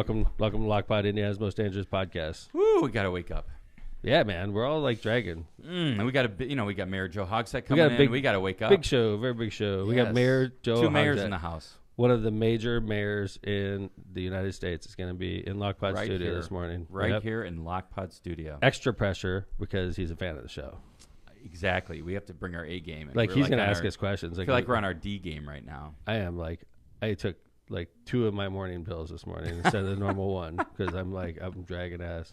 welcome to Lockpod, Indiana's most dangerous podcast. Woo, we got to wake up. Yeah, man, we're all like dragging. And we got we got Mayor Joe Hogsett coming in. We got to wake up. Big show, very big show. We got Mayor Joe Two mayors Hogsett, in the house. one of the major mayors in the United States is going to be in Lockpod Studio this morning. Right here in Lockpod Studio. Extra pressure because he's a fan of the show. Exactly. We have to bring our A game. Like, he's going to ask us questions. I feel like we're on our D game right now. I am. I took 2 of my morning pills this morning instead of the normal one because I'm dragging ass.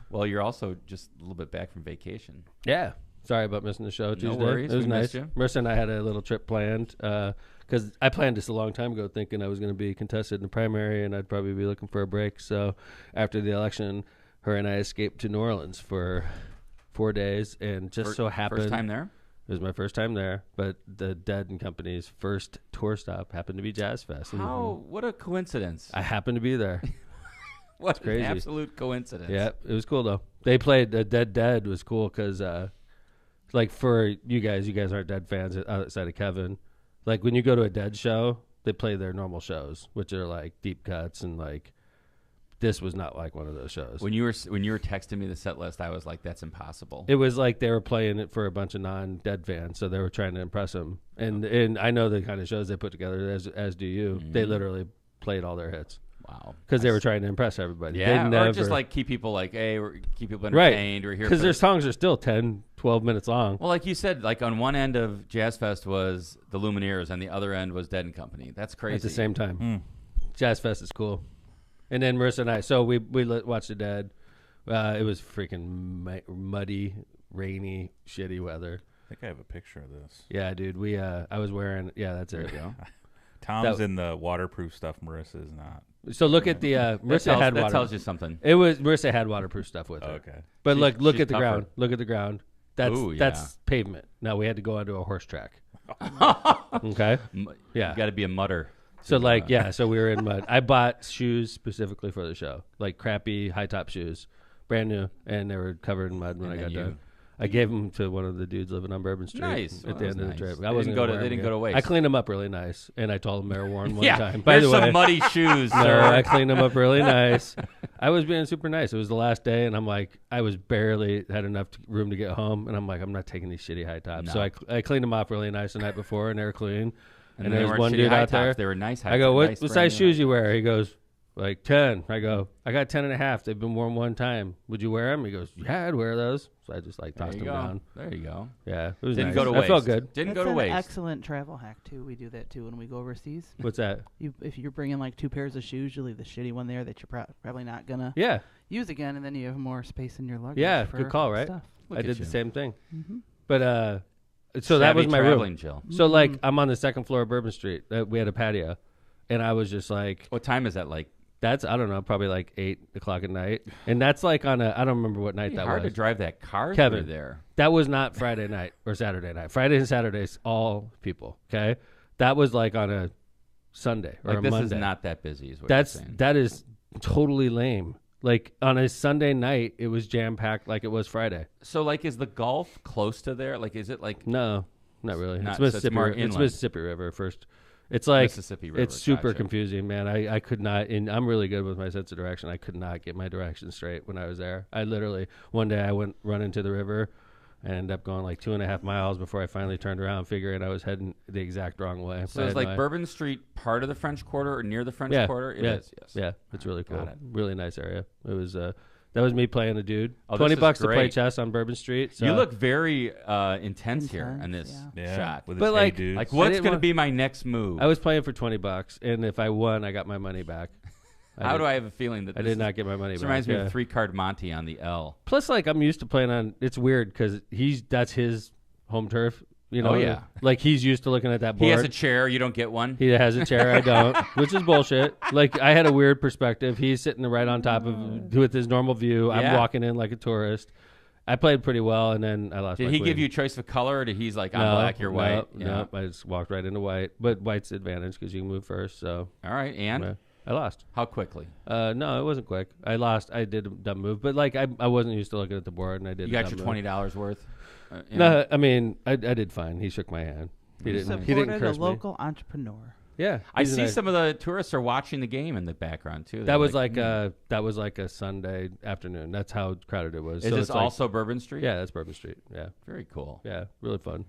Well, you're also just a little bit back from vacation. Yeah. Sorry about missing the show Tuesday. No worries. It was nice. You. Marissa and I had a little trip planned because I planned this a long time ago thinking I was going to be contested in the primary and I'd probably be looking for a break. So after the election, her and I escaped to New Orleans for 4 days and just so happened. First time there? It was my first time there, but the Dead and Company's first tour stop happened to be Jazz Fest. What a coincidence. I happened to be there. What an absolute coincidence. Yeah, it was cool, though. They played Dead was cool because, for you guys aren't Dead fans outside of Kevin. Like, when you go to a Dead show, they play their normal shows, which are, deep cuts, and, this was not like one of those shows. When you were texting me the set list, I was like, that's impossible. It was like they were playing it for a bunch of non-Dead fans, so they were trying to impress them. And I know the kind of shows they put together, as do you. Mm-hmm. They literally played all their hits. Wow. Because they were trying to impress everybody. Yeah, or just keep people keep people entertained. Right, because their songs are still 10, 12 minutes long. Well, like you said, on one end of Jazz Fest was the Lumineers, and the other end was Dead and Company. That's crazy. At the same time. Jazz Fest is cool. And then Marissa and I, so we watched the Dead. It was freaking muddy, rainy, shitty weather. I think I have a picture of this. Yeah, dude. I was wearing, that's it. There you go. Tom's in the waterproof stuff. Marissa is not. So look at the Marissa had water. That tells you something. It was Marissa had waterproof stuff with her. Okay. But look at the ground. Look at the ground. That's yeah. pavement. Now we had to go onto a horse track. Okay. Yeah. You got to be a mudder. So so we were in mud. I bought shoes specifically for the show, crappy high top shoes, brand new, and they were covered in mud when I got done. I gave them to one of the dudes living on Bourbon Street. Nice. At the end of the trip. They didn't go to waste. I cleaned them up really nice, and I told them they were worn one yeah, time. By the way, some muddy shoes. No, I cleaned them up really nice. I was being super nice. It was the last day, and I'm I was barely had enough room to get home, and I'm I'm not taking these shitty high tops. No. So I cleaned them off really nice the night before, and they were clean. And there was one dude out there. They were nice high tops. I go, what size shoes you wear? He goes, 10. I go, I got 10 and a half. They've been worn one time. Would you wear them? He goes, yeah, I'd wear those. So I just tossed them down. There you go. Yeah, it was Didn't nice. go to waste. I felt good. Didn't go to waste. That's an excellent travel hack too. We do that too when we go overseas. What's that? If you're bringing 2 pairs of shoes, you leave the shitty one there that you're probably not gonna use again, and then you have more space in your luggage. Yeah, for good call, right? Stuff. I did the same thing. Mm-hmm. But so that was my room. Jill. So I'm on the second floor of Bourbon Street. We had a patio, and I was just what time is that like? That's, I don't know, probably 8 o'clock at night. And that's on I don't remember what night that was. Hard to drive that car Kevin, through there. That was not Friday night or Saturday night. Friday and Saturdays, all people, okay? That was on a Sunday or a this Monday. This is not that busy is what you're saying. That is totally lame. On a Sunday night, it was jam-packed like it was Friday. So, is the Gulf close to there? Is it No, not really. Not, it's Mississippi. So it's Mississippi River first. It's Mississippi River. It's super confusing, man. I could not, and I'm really good with my sense of direction. I could not get my direction straight when I was there. I literally, one day I went running to the river and ended up going 2.5 miles before I finally turned around, figuring I was heading the exact wrong way. So it's Bourbon Street part of the French Quarter or near the French Quarter? It is, yes. Yeah, it's really cool. Really nice area. It was, that was me playing a dude. Oh, $20 to play chess on Bourbon Street. So. You look very intense here in this shot. With but what's going to be my next move? I was playing for $20, and if I won, I got my money back. How do I have a feeling that I did not get my money back? This reminds me of 3-card Monty on the L. Plus, I'm used to playing on. It's weird because that's his home turf. Oh, yeah. He's used to looking at that board. He has a chair. You don't get one. He has a chair. I don't, which is bullshit. I had a weird perspective. He's sitting right on top of with his normal view. I'm walking in like a tourist. I played pretty well, and then I lost. Did he give you a choice of color, or did he's I'm black, you're white? No, I just walked right into white. But white's advantage because you can move first. So all right, and I lost. How quickly? No, it wasn't quick. I lost. I did a dumb move, but I wasn't used to looking at the board, and I did. You got your $20 worth. No, I mean I did fine. He shook my hand. He didn't. He didn't curse a local entrepreneur. Yeah. I see some of the tourists are watching the game in the background too. That was like a Sunday afternoon. That's how crowded it was. Is this also Bourbon Street? Yeah, that's Bourbon Street. Yeah. Very cool. Yeah, really fun.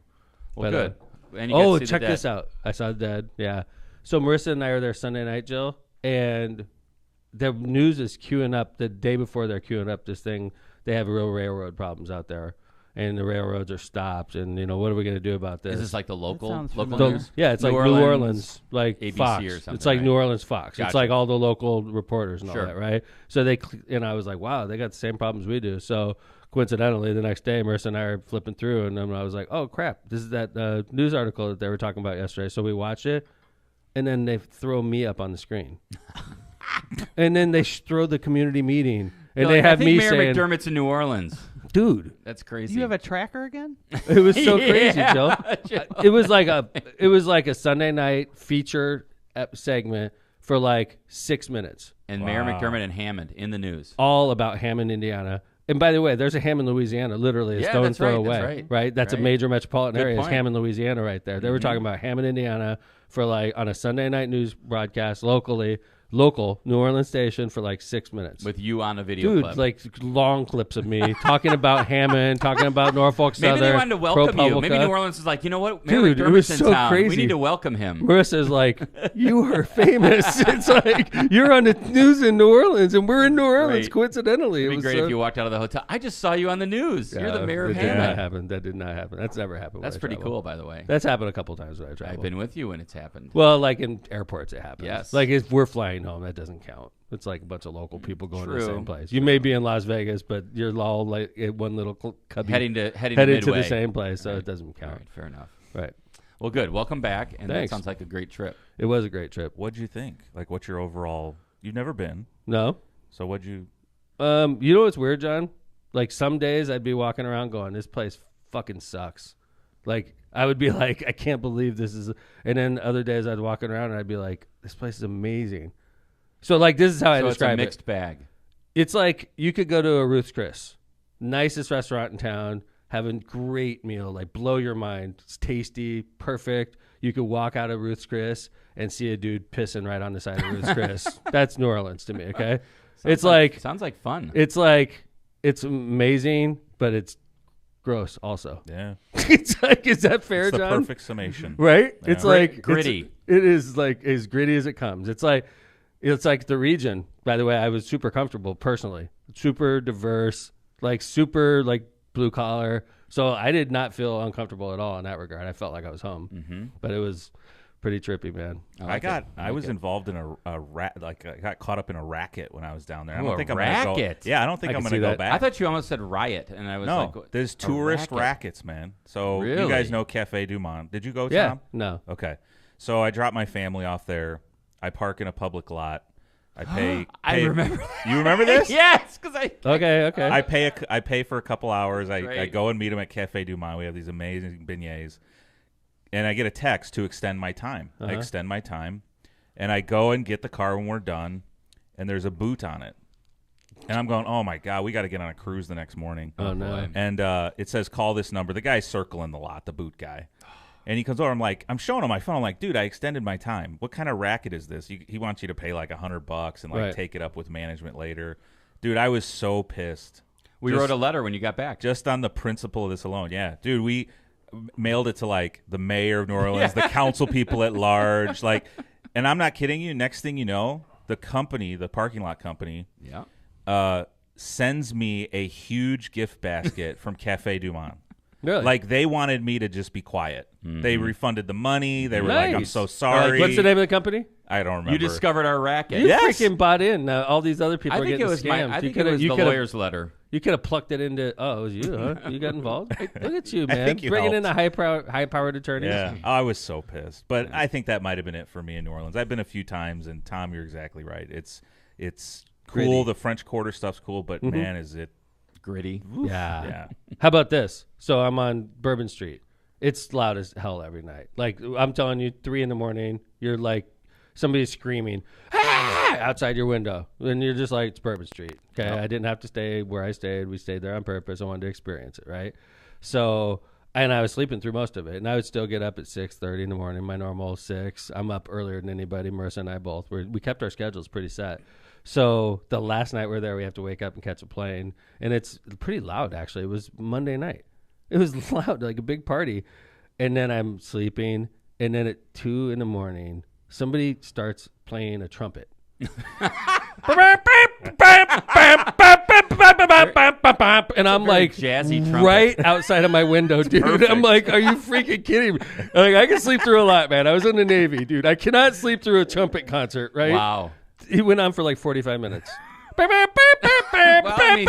Well, good. And check this out. I saw the Dead. Yeah. So Marissa and I were there Sunday night, Jill, and the news is queuing up the day before they're queuing up this thing. They have real railroad problems out there. And the railroads are stopped, and what are we going to do about this? Is this like the local news? Yeah, it's New Orleans, like ABC Fox. or something. It's like right? New Orleans Fox. Gotcha. It's like all the local reporters and all sure. that, right? So I was like, wow, they got the same problems we do. So coincidentally, the next day, Marissa and I are flipping through, and then I was like, oh crap, this is that news article that they were talking about yesterday. So we watch it, and then they throw me up on the screen, and then they throw the community meeting, and they have me Mayor saying, McDermott's in New Orleans. Dude, that's crazy. Do you have a tracker again? It was so crazy, Joe. It was like a Sunday night feature segment for like 6 minutes. And Mayor McDermott and Hammond in the news. All about Hammond, Indiana. And by the way, there's a Hammond, Louisiana, literally a stone's throw away. Right? That's a major metropolitan area. It's Hammond, Louisiana right there. They were talking about Hammond, Indiana for like on a Sunday night news broadcast local New Orleans station for like 6 minutes. With you on a video clip. Like long clips of me talking about Hammond, talking about Norfolk Southern. Maybe they wanted to welcome you. Maybe New Orleans is like, you know what? Mayor Dude, McDermott's it was in so town. crazy. We need to welcome him. Marissa's like, you are famous. It's like, you're on the news in New Orleans, and we're in New Orleans, coincidentally. It'd be great if you walked out of the hotel. I just saw you on the news. You're the mayor of Hammond. That did not happen. That's never happened. That's pretty cool, by the way. That's happened a couple times when I travel. I've been with you when it's happened. Well, like in airports, it happens. Yes. Like if we're flying home, that doesn't count. It's like a bunch of local people going to the same place. You may be in Las Vegas, but you're all like at one little cubby heading to the same place, so it doesn't count. Right, fair enough. Right. Well, good. Welcome back, and Thanks. That sounds like a great trip. It was a great trip. What'd you think? Like, what's your overall? You've never been. No. So what'd you? You know what's weird, John? Like some days I'd be walking around going, "This place fucking sucks." Like I would be like, "I can't believe this is," and then other days I'd walk around and I'd be like, "This place is amazing." So like this is how I describe it. It's a mixed bag. It's like you could go to a Ruth's Chris, nicest restaurant in town, have a great meal, like blow your mind. It's tasty, perfect. You could walk out of Ruth's Chris and see a dude pissing right on the side of Ruth's Chris. That's New Orleans to me, okay? Sounds like fun. It's like it's amazing, but it's gross also. Yeah. It's like, is that fair, it's the John? perfect summation. Right? Yeah. It's like gritty. It is like as gritty as it comes. It's like the region. By the way, I was super comfortable personally. Super diverse, like super like blue collar. So I did not feel uncomfortable at all in that regard. I felt like I was home. But it was pretty trippy, man. I was involved in a I got caught up in a racket when I was down there. I don't think I'm racket. gonna go. Yeah, I don't think I'm gonna go back. I thought you almost said riot, and I was like, there's tourist rackets, man. So you guys know Cafe Du Monde. Did you go, Tom? Yeah. No. Okay. So I dropped my family off there. I park in a public lot. I pay. I remember. You remember this? Yes, because Okay. I pay for a couple hours. I go and meet them at Cafe Du Monde. We have these amazing beignets, and I get a text to extend my time. I extend my time, and I go and get the car when we're done, and there's a boot on it, and I'm going, oh my god, we got to get on a cruise the next morning. Oh no! And it says call this number. The guy's circling the lot, the boot guy. And he comes over. I'm showing him my phone. I'm like, dude, I extended my time. What kind of racket is this? He wants you to pay like $100 and like take it up with management later. Dude, I was so pissed. We wrote a letter when you got back. Just on the principle of this alone. Yeah. Dude, we mailed it to like the mayor of New Orleans, the council people at large. Like, and I'm not kidding you. Next thing you know, the company, the parking lot company, sends me a huge gift basket from Cafe Du Monde. Really? Like they wanted me to just be quiet. They refunded the money. They were like, "I'm so sorry." What's the name of the company? I don't remember. You discovered our racket. You freaking bought in. All these other people are getting scammed. I think it was the lawyer's letter. You could have plucked it into. Oh, it was you, huh? You got involved. Look at you, man. Bringing in the high-powered attorneys. Yeah, I was so pissed. But I think that might have been it for me in New Orleans. I've been a few times, and Tom, you're exactly right. It's cool. Gritty. The French Quarter stuff's cool, but man, is it gritty. Yeah. How about this? So I'm on Bourbon Street. It's loud as hell every night. Like I'm telling you, 3 a.m, you're like somebody's screaming outside your window, and you're just like, it's Bourbon Street. Okay, I didn't have to stay where I stayed. We stayed there on purpose. I wanted to experience it, right? So And I was sleeping through most of it. And I would still get up at 6:30 in the morning, my normal 6. I'm up earlier than anybody. Marissa and I both. We kept our schedules pretty set. So the last night we're there, we have to wake up and catch a plane. And it's pretty loud, actually. It was Monday night. It was loud, like a big party. And then I'm sleeping. And then at 2 in the morning, somebody starts playing a trumpet. And I'm like jazzy trumpet. Right outside of my window, dude. Perfect. I'm like, are you freaking kidding me? Like, I can sleep through a lot, man. I was in the Navy, dude. I cannot sleep through a trumpet concert, right? Wow. He went on for like 45 minutes. Well, I mean,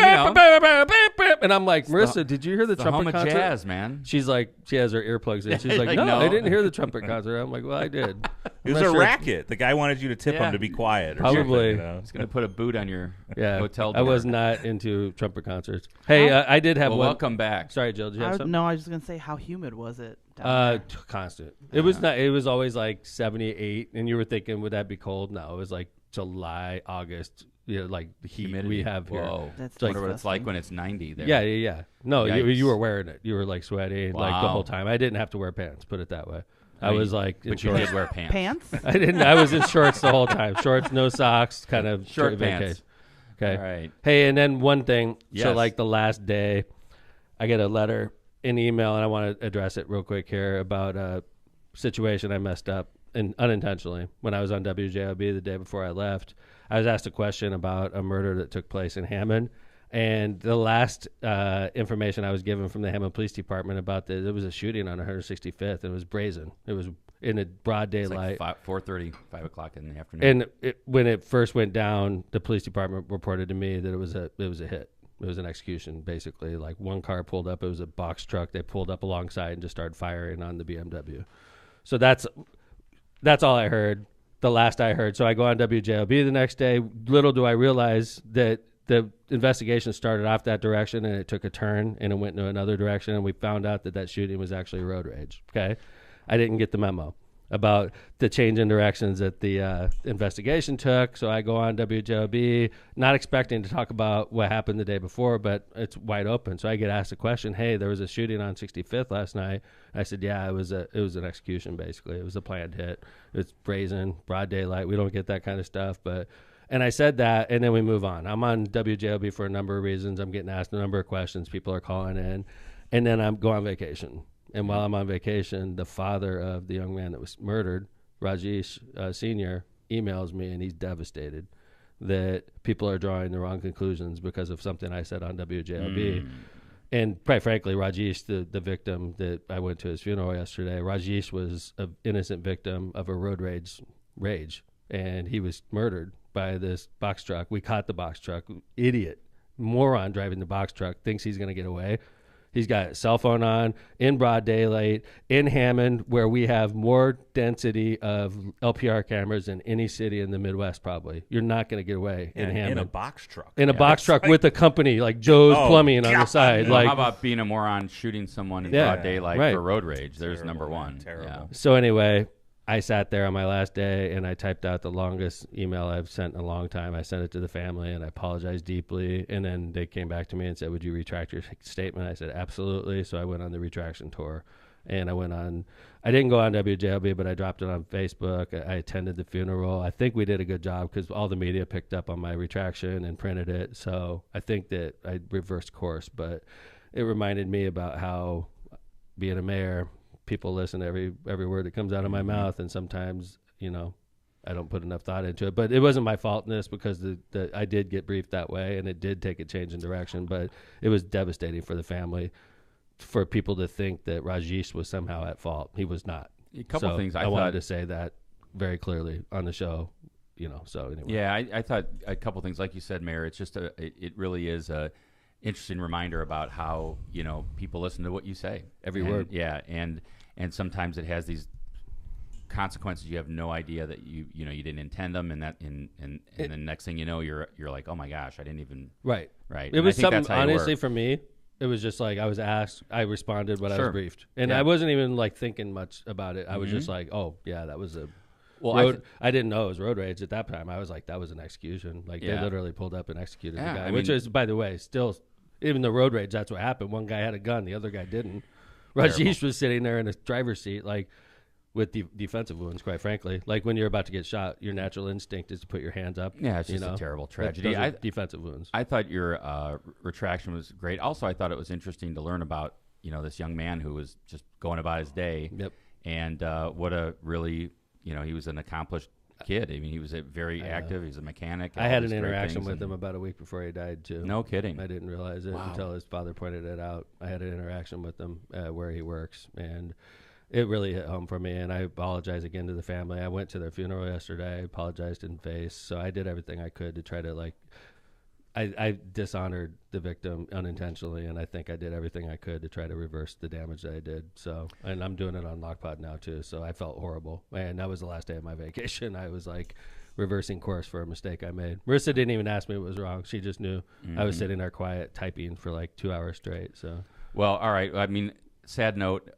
and I'm like, Marissa, did you hear the trumpet concert? Jazz, man. She's like, she has her earplugs in. She's like, no, I didn't hear the trumpet concert. I'm like, well, I did. It was a racket. The guy wanted you to tip him to be quiet. Or probably. He's going to put a boot on your hotel door. I was not into trumpet concerts. Hey, I did have one. Welcome back. Sorry, Jill. Did you have something? No, I was just going to say, how humid was it down there? Constant. It was not. It was always like 78, and you were thinking, would that be cold? No, it was like July, August. Like the heat humidity we have here. Whoa. That's I wonder what it's like when it's 90 there. Yeah. No, you were wearing it. You were like sweating like the whole time. I didn't have to wear pants, put it that way. I was like, but you did wear pants. Pants? I didn't. I was in shorts the whole time. Shorts, no socks, kind of short pants. Okay. All right. Hey, and then one thing. Yes. So like the last day, I get a letter, an email, and I want to address it real quick here about a situation I messed up and unintentionally when I was on WJOB the day before I left. I was asked a question about a murder that took place in Hammond, and the last information I was given from the Hammond Police Department about this, it was a shooting on 165th. It was brazen. It was in a broad daylight. Like 4:30, 5 o'clock in the afternoon. And when it first went down, the police department reported to me that it was a hit. It was an execution, basically. Like one car pulled up. It was a box truck. They pulled up alongside and just started firing on the BMW. So that's all I heard. The last I heard. So I go on WJLB the next day. Little do I realize that the investigation started off that direction and it took a turn and it went in another direction. And we found out that shooting was actually road rage. Okay. I didn't get the memo about the change in directions that the investigation took. So I go on WJLB, not expecting to talk about what happened the day before, but it's wide open. So I get asked a question, hey, there was a shooting on 65th last night. I said, yeah, it was an execution, basically. It was a planned hit. It's brazen, broad daylight. We don't get that kind of stuff. And I said that, and then we move on. I'm on WJLB for a number of reasons. I'm getting asked a number of questions. People are calling in. And then I'm going on vacation. And while I'm on vacation, the father of the young man that was murdered, Rajesh Sr., emails me, and he's devastated that people are drawing the wrong conclusions because of something I said on WJLB. And quite frankly, Rajesh, the victim that I went to his funeral yesterday, Rajesh was an innocent victim of a road rage, and he was murdered by this box truck. We caught the box truck. Idiot, moron driving the box truck, thinks he's going to get away. He's got a cell phone on in broad daylight in Hammond, where we have more density of LPR cameras than any city in the Midwest, probably. You're not going to get away in Hammond. In a box truck. In a box truck with a company like Joe's Plumbing on the side. Well, how about being a moron shooting someone in broad daylight for road rage? There's terrible, number one. Terrible. Yeah. So anyway, I sat there on my last day and I typed out the longest email I've sent in a long time. I sent it to the family and I apologized deeply. And then they came back to me and said, would you retract your statement? I said, absolutely. So I went on the retraction tour and I didn't go on WJLB, but I dropped it on Facebook. I attended the funeral. I think we did a good job because all the media picked up on my retraction and printed it. So I think that I reversed course, but it reminded me about how being a mayor, people listen to every word that comes out of my mouth, and sometimes, I don't put enough thought into it. But it wasn't my fault in this because I did get briefed that way, and it did take a change in direction. But it was devastating for the family, for people to think that Rajesh was somehow at fault. He was not. A couple things I wanted to say that very clearly on the show. So anyway. Yeah, I thought a couple things, like you said, Mayor. It's just it really is a interesting reminder about how people listen to what you say, every word. Yeah, and sometimes it has these consequences you have no idea that you didn't intend them, and the next thing you know, you're like, oh my gosh, I didn't even right. It was something, honestly, for me. It was just like I was asked, I responded what I was briefed, and I wasn't even like thinking much about it. I was just like, oh yeah, that was a. Well, I didn't know it was road rage at that time. I was like, that was an execution. Like they literally pulled up and executed the guy, which is, by the way, still. Even the road rage, that's what happened. One guy had a gun, the other guy didn't. Rajesh was sitting there in a driver's seat, like with defensive wounds, quite frankly. Like when you're about to get shot, your natural instinct is to put your hands up. Yeah, it's just a terrible tragedy. Defensive wounds. I thought your retraction was great. Also, I thought it was interesting to learn about, this young man who was just going about his day. Yep. And what a really, he was an accomplished kid. I mean, he was very active. He was a mechanic. I had an interaction with him about a week before he died, too. No kidding. I didn't realize it until his father pointed it out. I had an interaction with him where he works, and it really hit home for me, and I apologize again to the family. I went to their funeral yesterday. I apologized in face, so I did everything I could to try to, I dishonored the victim unintentionally, and I think I did everything I could to try to reverse the damage that I did. So, and I'm doing it on Lockpod now, too, so I felt horrible. And that was the last day of my vacation. I was, reversing course for a mistake I made. Marissa didn't even ask me what was wrong. She just knew. I was sitting there quiet, typing for, 2 hours straight, so. Well, all right. I mean, sad note,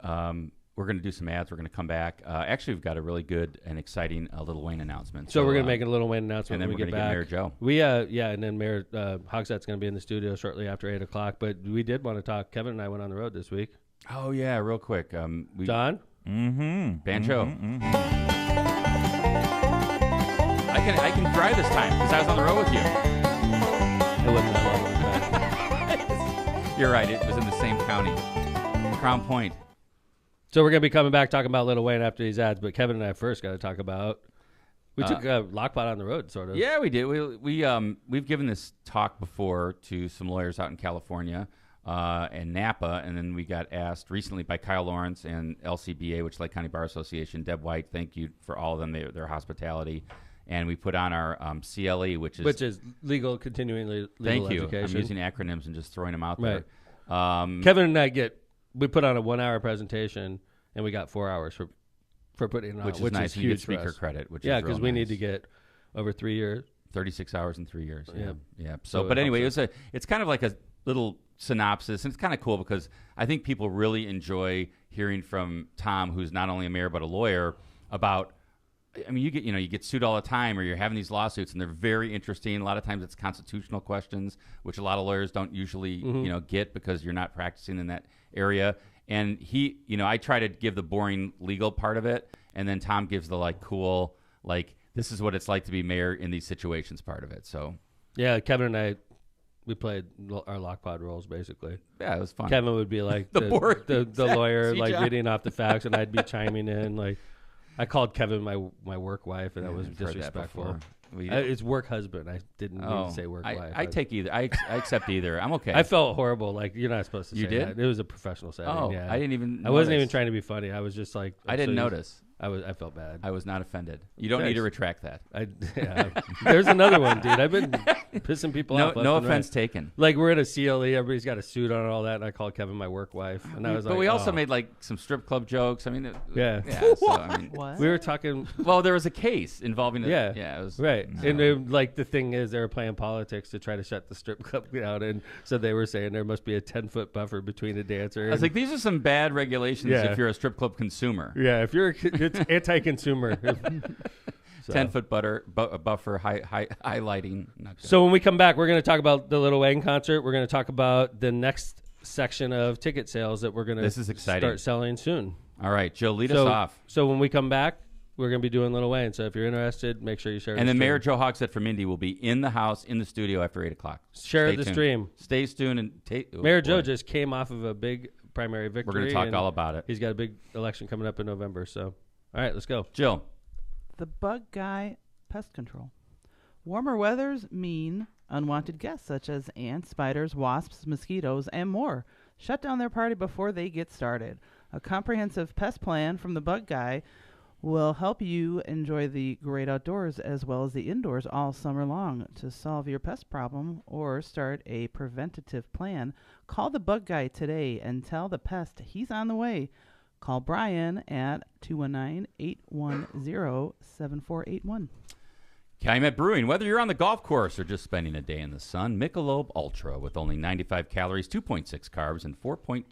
we're going to do some ads. We're going to come back. Actually, we've got a really good and exciting Lil Wayne announcement. So we're going to make a Lil Wayne announcement when we get back. Mayor Joe. And then Mayor Hogsett's going to be in the studio shortly after 8 o'clock. But we did want to talk. Kevin and I went on the road this week. Oh, yeah, real quick. John? Mm-hmm. Banjo. I can drive this time because I was on the road with you. It wasn't that long. You're right. It was in the same county. Crown Point. So we're going to be coming back talking about Lil Wayne after these ads, but Kevin and I first got to talk about, we took Lockpod on the road, sort of. Yeah, we did. We've given this talk before to some lawyers out in California and Napa, and then we got asked recently by Kyle Lawrence and LCBA, which is Lake County Bar Association. Deb White, thank you for all of them, their hospitality. And we put on our CLE, which is legal continuing legal thank you. education. I'm using acronyms and just throwing them out right. there. Kevin and I we put on a 1 hour presentation, and we got 4 hours for putting it on, which is nice. Is you huge get speaker credit, which is because we need to get over 3 years. 36 hours in 3 years. Yeah. So but anyway, it's kind of like a little synopsis, and it's kind of cool because I think people really enjoy hearing from Tom, who's not only a mayor but a lawyer, about. I mean, you get sued all the time, or you're having these lawsuits, and they're very interesting. A lot of times, it's constitutional questions, which a lot of lawyers don't usually, get because you're not practicing in that area. And he, I try to give the boring legal part of it, and then Tom gives the cool, this is what it's like to be mayor in these situations part of it. So, yeah, Kevin and I, we played our Lockpod roles basically. Yeah, it was fun. Kevin would be like the lawyer, reading off the facts, and I'd be chiming in I called Kevin my work wife, and that was disrespectful. It's work husband. I didn't mean to say work wife. I take either. I accept either. I'm okay. I felt horrible. You're not supposed to say did? that. It was a professional setting. Oh, yeah. I didn't even I wasn't even trying to be funny. I was just I didn't notice. I felt bad. I was not offended. You don't need to retract that. There's another one, dude. I've been pissing people off. No offense taken. We're at a CLE. Everybody's got a suit on and all that, and I called Kevin my work wife. And I was but we also made some strip club jokes. I mean, yeah. So, I mean, what? We were talking. Well, there was a case involving. Yeah. It was right. And the thing is, they were playing politics to try to shut the strip club down, and so they were saying there must be a 10-foot buffer between a dancer. I was like, these are some bad regulations if you're a strip club consumer. Yeah, if you're it's anti-consumer. 10-foot buffer highlighting. So when we come back, we're going to talk about the Lil Wayne concert. We're going to talk about the next section of ticket sales that we're going to start selling soon. All right, Joe, lead us off. So when we come back, we're going to be doing Lil Wayne. So if you're interested, make sure you share. And then Mayor Joe Hogsett from Indy will be in the house, in the studio after 8 o'clock. Share the stream. Stay tuned and Mayor Joe just came off of a big primary victory. We're going to talk all about it. He's got a big election coming up in November. So, all right, let's go. Jill. The Bug Guy Pest Control. Warmer weathers mean unwanted guests such as ants, spiders, wasps, mosquitoes, and more shut down their party before they get started. A comprehensive pest plan from the Bug Guy will help you enjoy the great outdoors as well as the indoors all summer long. To solve your pest problem or start a preventative plan, call the Bug Guy today and tell the pest he's on the way. Call Brian at 219-810-7481. Calumet Brewing. Whether you're on the golf course or just spending a day in the sun, Michelob Ultra with only 95 calories, 2.6 carbs, and 4.2%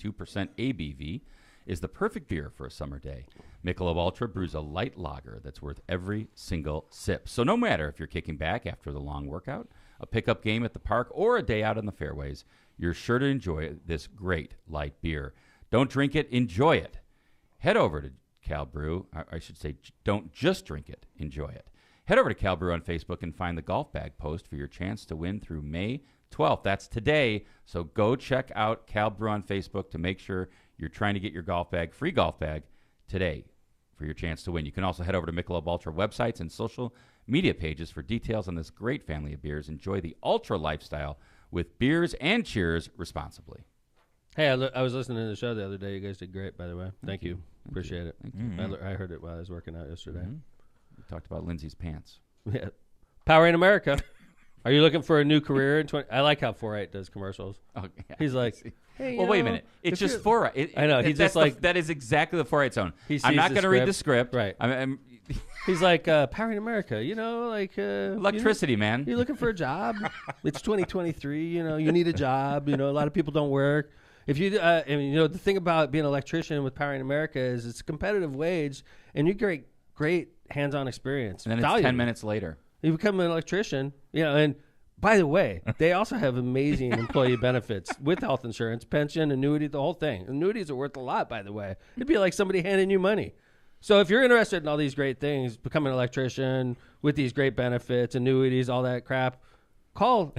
ABV is the perfect beer for a summer day. Michelob Ultra brews a light lager that's worth every single sip. So no matter if you're kicking back after the long workout, a pickup game at the park, or a day out on the fairways, you're sure to enjoy this great light beer. Don't drink it, enjoy it. Head over to Cal Brew. I should say, don't just drink it, enjoy it. Head over to Cal Brew on Facebook and find the golf bag post for your chance to win through May 12th. That's today. So go check out Cal Brew on Facebook to make sure you're trying to get your golf bag, free golf bag, today for your chance to win. You can also head over to Michelob Ultra websites and social media pages for details on this great family of beers. Enjoy the Ultra lifestyle with beers and cheers responsibly. Hey, I was listening to the show the other day. You guys did great, by the way. Thank you. Appreciate it. Thank you. I heard it while I was working out yesterday. Mm-hmm. We talked about Lindsay's pants. Yeah. Power in America. Are you looking for a new career in 20? I like how 4-8 does commercials. Oh, yeah. He's like, hey, well, wait a minute. It's just 4-8. I know. He's just like that is exactly the 4-8 zone. I'm not going to read the script. Right. He's like, Power in America. Electricity, man. You're looking for a job. It's 2023. You need a job. A lot of people don't work. If you, the thing about being an electrician with Power in America is it's a competitive wage, and you get great hands-on experience. And then it's 10 minutes later. You become an electrician, and by the way, they also have amazing employee benefits with health insurance, pension, annuity, the whole thing. Annuities are worth a lot, by the way. It'd be like somebody handing you money. So if you're interested in all these great things, become an electrician with these great benefits, annuities, all that crap, call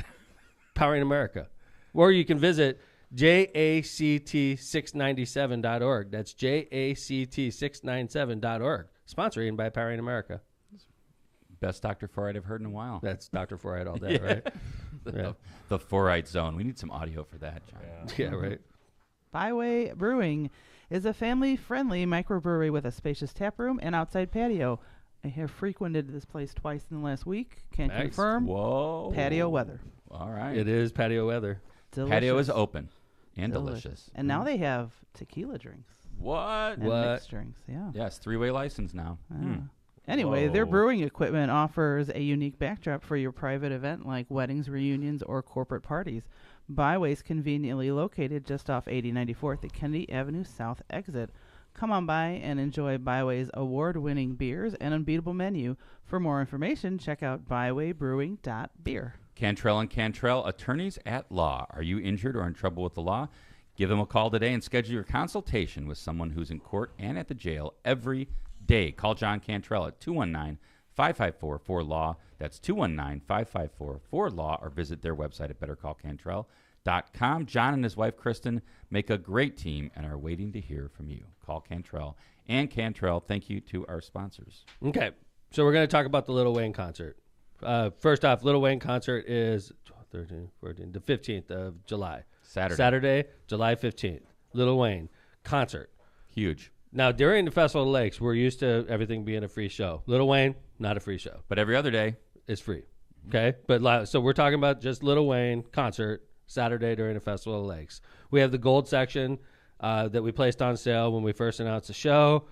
Power in America. Or you can visit JACT697.org. That's JACT697.org. Sponsoring by Power in America. Best Dr. 4-8 I've heard in a while. That's Dr. 4-8 all day, right? The 4-8 zone. We need some audio for that, John. Yeah, right. Byway Brewing is a family-friendly microbrewery with a spacious tap room and outside patio. I have frequented this place twice in the last week. Can confirm. Whoa. Patio weather. All right. It is patio weather. Delicious. Patio is open and delicious. And now they have tequila drinks. What? And mixed drinks, yeah. Yes, 3-way license now. Anyway, their brewing equipment offers a unique backdrop for your private event like weddings, reunions, or corporate parties. Byway's conveniently located just off 8094 at the Kennedy Avenue South exit. Come on by and enjoy Byway's award-winning beers and unbeatable menu. For more information, check out bywaybrewing.beer. Cantrell and Cantrell, attorneys at law. Are you injured or in trouble with the law? Give them a call today and schedule your consultation with someone who's in court and at the jail every day. Call John Cantrell at 219-554-4LAW. That's 219-554-4LAW, or visit their website at bettercallcantrell.com. John and his wife, Kristen, make a great team and are waiting to hear from you. Call Cantrell and Cantrell. Thank you to our sponsors. Okay, so we're going to talk about the Lil Wayne concert. First off, Lil Wayne concert is 12, 13, 14, the 15th of July. Saturday, July 15th. Lil Wayne concert. Huge. Now, during the Festival of the Lakes, we're used to everything being a free show. Lil Wayne, not a free show. But every other day is free. Okay? But so we're talking about just Lil Wayne concert Saturday during the Festival of the Lakes. We have the gold section that we placed on sale when we first announced the show.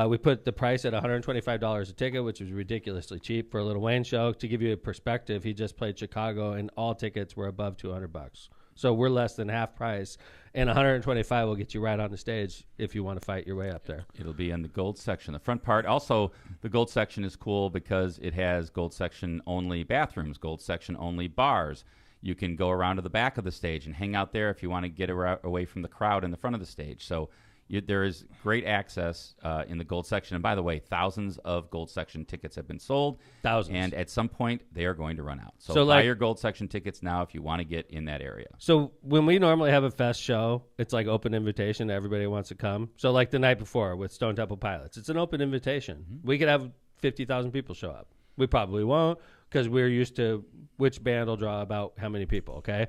We put the price at $125 a ticket, which is ridiculously cheap for a Lil Wayne show. To give you a perspective, he just played Chicago, and all tickets were above $200. So we're less than half price, and $125 will get you right on the stage if you want to fight your way up there. It'll be in the gold section, the front part. Also, the gold section is cool because it has gold section only bathrooms, gold section only bars. You can go around to the back of the stage and hang out there if you want to get away from the crowd in the front of the stage. So there is great access in the gold section. And by the way, thousands of gold section tickets have been sold. Thousands. And at some point, they are going to run out. So buy your gold section tickets now if you want to get in that area. So when we normally have a fest show, it's like open invitation. Everybody wants to come. So like the night before with Stone Temple Pilots, it's an open invitation. Mm-hmm. We could have 50,000 people show up. We probably won't because we're used to which band will draw about how many people, okay?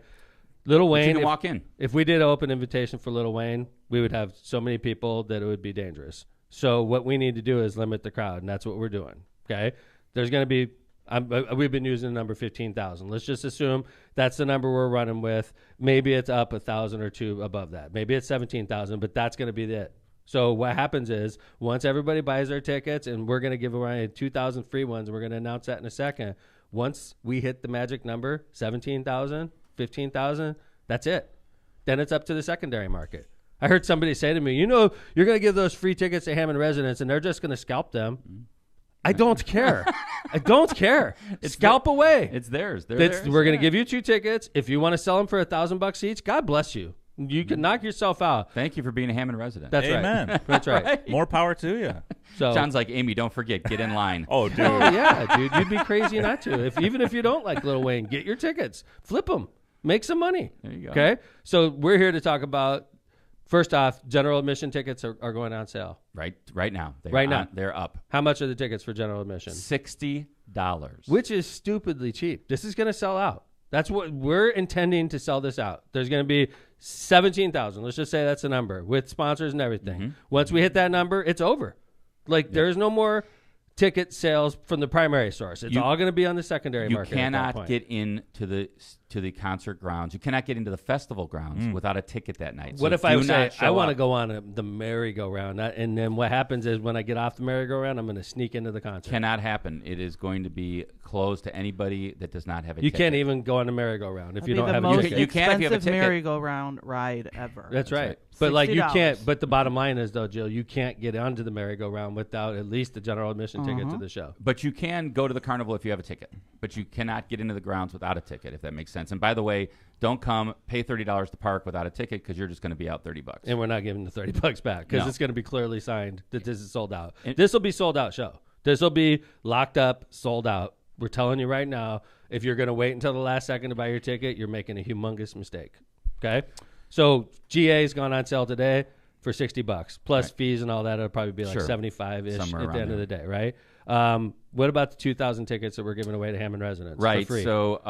Lil Wayne, you can walk in. If we did an open invitation for Lil Wayne, we would have so many people that it would be dangerous. So what we need to do is limit the crowd, and that's what we're doing, okay? There's going to be, we've been using the number 15,000. Let's just assume that's the number we're running with. Maybe it's up 1,000 or two above that. Maybe it's 17,000, but that's going to be it. So what happens is once everybody buys their tickets, and we're going to give away 2,000 free ones, and we're going to announce that in a second. Once we hit the magic number, 17,000, 15,000, that's it. Then it's up to the secondary market. I heard somebody say to me, you're going to give those free tickets to Hammond residents and they're just going to scalp them. I don't care. I don't care. Scalp away. It's theirs. We're going to give you 2 tickets. If you want to sell them for $1,000 each, God bless you. You can knock yourself out. Thank you for being a Hammond resident. That's Amen. right. That's right. More power to you. So Sounds like, Amy, don't forget, get in line. Oh, dude. oh yeah, dude, you'd be crazy not to. Even if you don't like Lil Wayne, get your tickets, flip them, make some money. There you go. Okay, so we're here to talk about. First off, general admission tickets are going on sale Right now. They're up. How much are the tickets for general admission? $60. Which is stupidly cheap. This is going to sell out. That's what we're intending to sell this out. There's going to be 17,000. Let's just say that's the number with sponsors and everything. Mm-hmm. Once we hit that number, it's over. Like there's no more ticket sales from the primary source. It's all going to be on the secondary market. You cannot get into the concert grounds. You cannot get into the festival grounds without a ticket that night. What so if I say I want to go go on the merry-go-round, and then what happens is when I get off the merry-go-round, I'm going to sneak into the concert. Cannot happen. It is going to be closed to anybody that does not have a You ticket. can't even go on the merry-go-round if you don't have a ticket. You can if you have a ticket. merry-go-round ride ever. That's right. But like you can't. But the bottom line is though, Jill, you can't get onto the merry-go-round without at least the general admission ticket to the show. But you can go to the carnival if you have a ticket. But you cannot get into the grounds without a ticket, if that makes sense. And by the way, don't come pay $30 to park without a ticket because you're just going to be out $30. And we're not giving the $30 back because No. it's going to be clearly signed that this is sold out. This will be sold out show. This will be locked up, sold out. We're telling you right now, if you're going to wait until the last second to buy your ticket, you're making a humongous mistake. Okay? So GA's gone on sale today for $60 plus fees and all that. It'll probably be like 75-ish at the end of the day, right? What about the 2,000 tickets that we're giving away to Hammond residents right, for free? So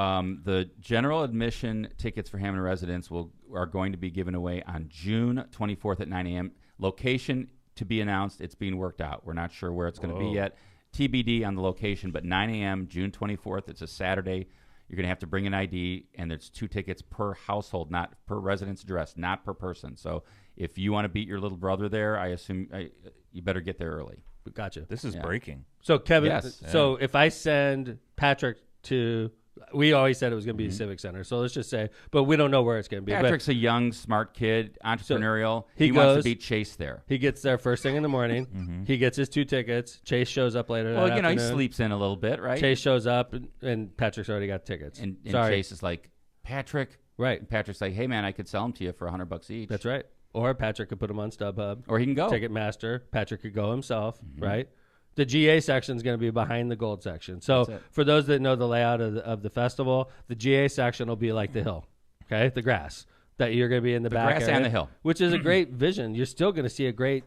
the general admission tickets for Hammond residents are going to be given away on June 24th at 9 a.m. Location to be announced. It's being worked out. We're not sure where it's going to be yet. TBD on the location, but 9 a.m. June 24th. It's a Saturday. You're going to have to bring an ID, and there's 2 tickets per household, not per residence address, not per person. So if you want to beat your little brother there, I assume you better get there early. Gotcha. This is breaking. So Kevin, Yes. so if I send Patrick to, we always said it was going to be the Civic Center. So let's just say, but we don't know where it's going to be. Patrick's a young, smart kid, entrepreneurial. So he wants to beat Chase there. He gets there first thing in the morning. He gets his 2 tickets. Chase shows up later. Well, that he afternoon. sleeps in a little bit, right? Chase shows up, and Patrick's already got tickets. And Sorry. Chase is like, Patrick. Right. And Patrick's like, hey, man, I could sell them to you for $100 each. That's right. Or Patrick could put them on StubHub. Or he can go. Ticketmaster. Patrick could go himself, right? The GA section is going to be behind the gold section. So for those that know the layout of the festival, the GA section will be like the hill, okay? The grass that you're going to be in the back grass area, and the hill, which is a great vision. You're still going to see a great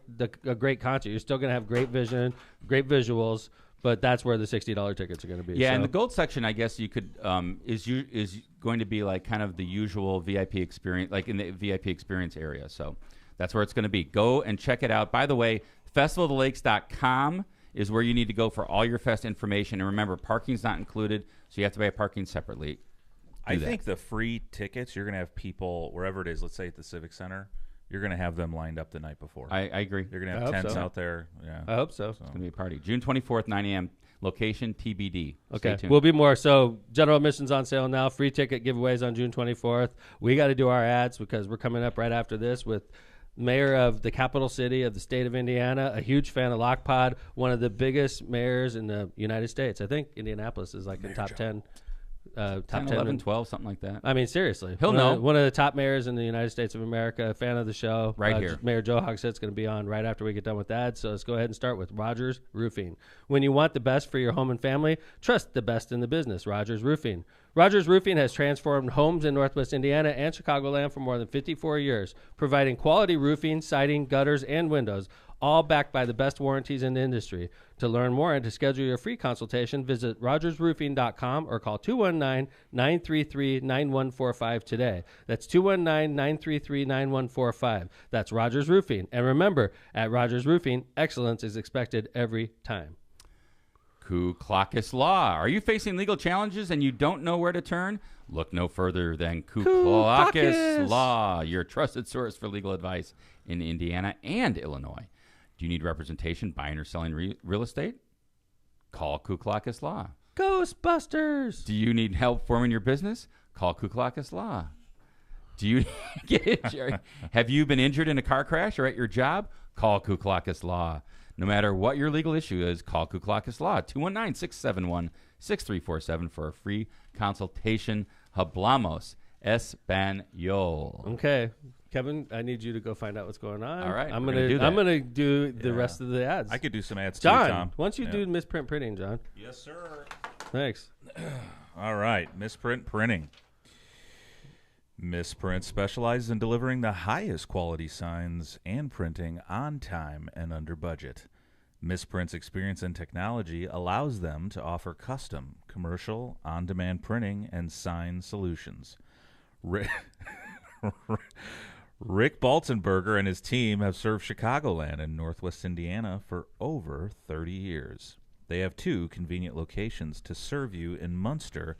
concert. You're still going to have great vision, great visuals, but that's where the $60 tickets are going to be. Yeah, so. and the gold section, I guess you could is going to be like kind of the usual VIP experience, like in the VIP experience area. So that's where it's going to be. Go and check it out. By the way, festivalofthelakes.com is where you need to go for all your fest information. And remember, parking's not included, so you have to buy parking separately. I think the free tickets, you're going to have people, wherever it is, let's say at the Civic Center, you're going to have them lined up the night before. I agree. You're going to have tents out there. Yeah, I hope so. It's going to be a party. June 24th, 9 a.m. Location TBD. Okay, Stay tuned. we'll be more. So general admissions on sale now. Free ticket giveaways on June 24th. We got to do our ads because we're coming up right after this with mayor of the capital city of the state of Indiana, a huge fan of Lock Pod, one of the biggest mayors in the United States. I think Indianapolis is like in top 10. Top 10, 11, 12, something like that. I mean, seriously. He'll know. One of the top mayors in the United States of America, a fan of the show. Right here. Mayor Joe Hogsett's going to be on right after we get done with ads. So let's go ahead and start with Rogers Roofing. When you want the best for your home and family, trust the best in the business, Rogers Roofing. Rogers Roofing has transformed homes in Northwest Indiana and Chicagoland for more than 54 years, providing quality roofing, siding, gutters, and windows, all backed by the best warranties in the industry. To learn more and to schedule your free consultation, visit rogersroofing.com or call 219-933-9145 today. That's 219-933-9145. That's Rogers Roofing. And remember, at Rogers Roofing, excellence is expected every time. Kuklakis Law. Are you facing legal challenges and you don't know where to turn? Look no further than Kuklakis Law, your trusted source for legal advice in Indiana and Illinois. Do you need representation buying or selling real estate? Call Kuklakis Law. Ghostbusters! Do you need help forming your business? Call Kuklakis Law. Do you get injured? Have you been injured in a car crash or at your job? Call Kuklakis Law. No matter what your legal issue is, call Kuklakis Law, 219-671-6347 for a free consultation. Hablamos Español. Okay. Kevin, I need you to go find out what's going on. All right, I'm gonna do the rest of the ads. I could do some ads John, too, Tom. Why don't you do misprint printing, John? Yes, sir. Thanks. All right, Misprint Printing. Misprint specializes in delivering the highest quality signs and printing on time and under budget. Misprint's experience and technology allows them to offer custom, commercial, on-demand printing and sign solutions. Rick Balzenberger and his team have served Chicagoland and Northwest Indiana for over 30 years. They have 2 convenient locations to serve you in Munster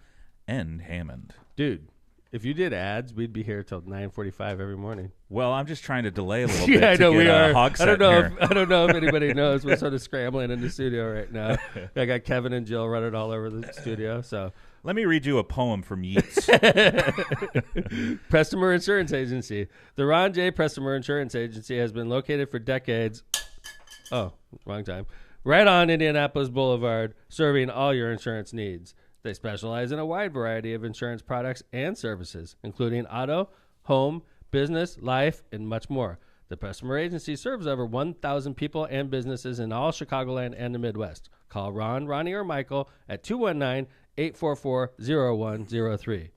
and Hammond. Dude, if you did ads, we'd be here till 9:45 every morning. Well, I'm just trying to delay a little bit. I know to we get are. Hogsett I don't know if anybody knows. We're sort of scrambling in the studio right now. I got Kevin and Jill running all over the studio. So let me read you a poem from Yeats. Prestonmer Insurance Agency. The Ron J. Prestonmer Insurance Agency has been located for decades. Oh, wrong time. Right on Indianapolis Boulevard, serving all your insurance needs. They specialize in a wide variety of insurance products and services, including auto, home, business, life, and much more. The Prestonmer Agency serves over 1,000 people and businesses in all Chicagoland and the Midwest. Call Ron, Ronnie, or Michael at 219-844-0103.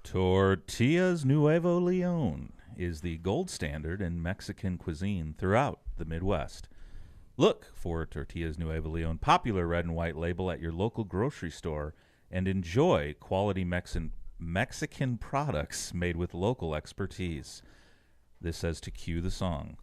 Tortillas Nuevo Leon is the gold standard in Mexican cuisine throughout the Midwest. Look for Tortillas Nuevo Leon, popular red and white label at your local grocery store, and enjoy quality Mexican products made with local expertise. This says to cue the song.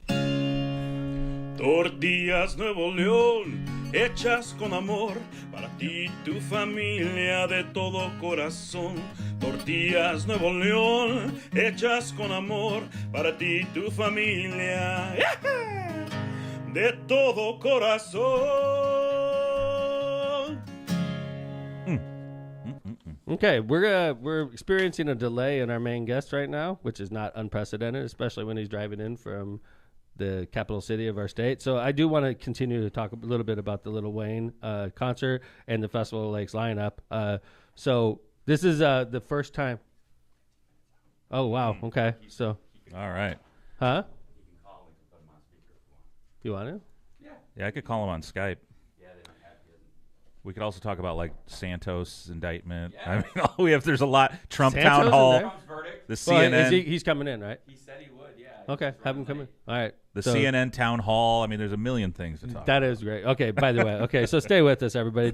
Tortillas Nuevo León, hechas con amor, para ti y tu familia de todo corazón. Tortillas Nuevo León, hechas con amor, para ti y tu familia. De todo corazón. Okay, we're experiencing a delay in our main guest right now, which is not unprecedented, especially when he's driving in from the capital city of our state. So I do want to continue to talk a little bit about the Lil Wayne concert and the Festival of Lakes lineup. So this is the first time. Oh, wow. Okay. So. All right. Huh? You want to? Yeah, I could call him on Skype. Yeah, they don't have to. We could also talk about like Santos indictment. Yeah. I mean, there's a lot. Trump Santos town hall. The CNN. Well, he's coming in, right? He said he would. Yeah. Okay, have him come in. All right. The CNN town hall. I mean, there's a million things to talk about. That is great. Okay, by the way. Okay, so stay with us, everybody.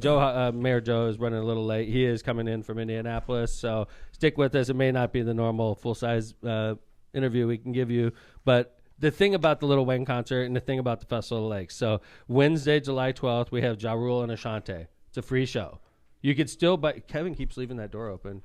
Mayor Joe is running a little late. He is coming in from Indianapolis, so stick with us. It may not be the normal full-size interview we can give you, but the thing about the Lil Wayne concert and the thing about the Festival of Lakes. So Wednesday, July 12th, we have Ja Rule and Ashanti. It's a free show. You could still buy. Kevin keeps leaving that door open.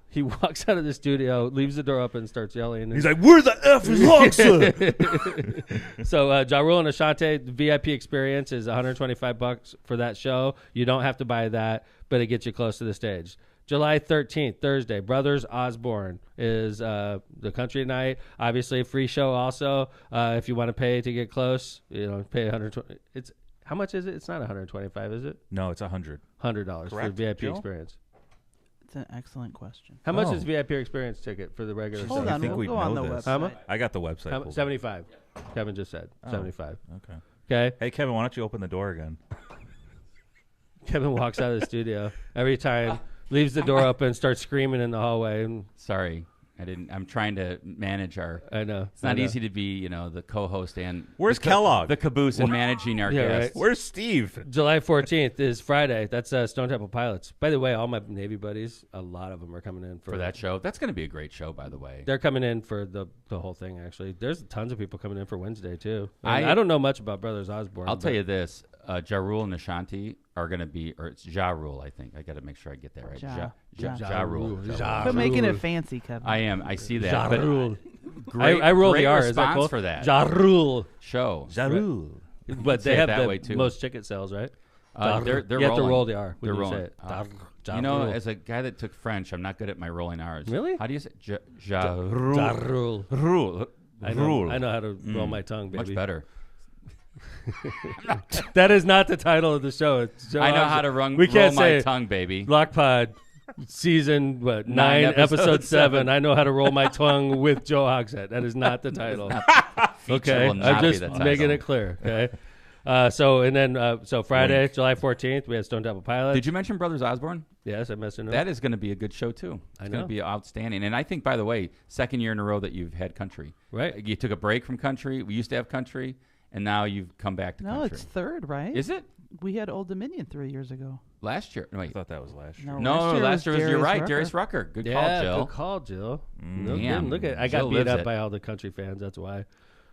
He walks out of the studio, leaves the door open, and starts yelling. He's like, "Where the F is Hogsett?" So Ja Rule and Ashanti, the VIP experience is $125 for that show. You don't have to buy that, but it gets you close to the stage. July 13th, Thursday, Brothers Osborne is the country night. Obviously, a free show also. If you want to pay to get close, pay $120. How much is it? It's not $125, is it? No, it's $100. $100 for VIP Jill? experience. It's an excellent question. How much is VIP experience ticket for the regular? Hold on, we'll go on the website. I got the website. 75. Kevin just said 75. Okay. Hey, Kevin, why don't you open the door again? Kevin walks out of the studio every time. Leaves the door open, starts screaming in the hallway. Sorry, I didn't. I'm trying to manage our. I know it's not easy to be, the co-host and. Where's Kellogg? The caboose and managing our guests. Right. Where's Steve? July 14th is Friday. That's Stone Temple Pilots. By the way, all my Navy buddies, a lot of them are coming in for that show. That's going to be a great show, by the way. They're coming in for the whole thing. Actually, there's tons of people coming in for Wednesday too. I don't know much about Brothers Osborne. I'll tell you this: Ja Rule and Ashanti are going to be, or it's Ja Rule, I think. I got to make sure I get that right. Ja Rule. Quit making it fancy, Kevin. I am. I see that. Ja Rule. Great, I roll great the R. response Is that cool? For that. Ja Rule Show. Ja Rule. But they have that the way too. most ticket sales, right? They're you have to roll the R. They're rolling. Say it. As a guy that took French, I'm not good at my rolling R's. Really? How do you say Ja Rule? Ja Rule. Rule. I know how to roll my tongue, baby. Much better. That is not the title of the show. I know how to roll my tongue, baby. Lock Pod. season 9, episode 7. I know how to roll my tongue with Joe Hogsett. That is not the title. Okay, I'm just making it clear. Okay. So Friday, July 14th, we had Stone Temple Pilots. Did you mention Brothers Osborne? Yes, I mentioned that. Is going to be a good show too. It's going to be outstanding. And I think, by the way, second year in a row that you've had country. Right. You took a break from country. We used to have country, and now you've come back to country. No, it's third, right? Is it? We had Old Dominion 3 years ago. Last year? No, wait. I thought that was last year. No, last year was you're right. Rucker. Darius Rucker. Good call, Jill. Good call, Jill. Damn. Look at I Jill got beat up it. by all the country fans. That's why.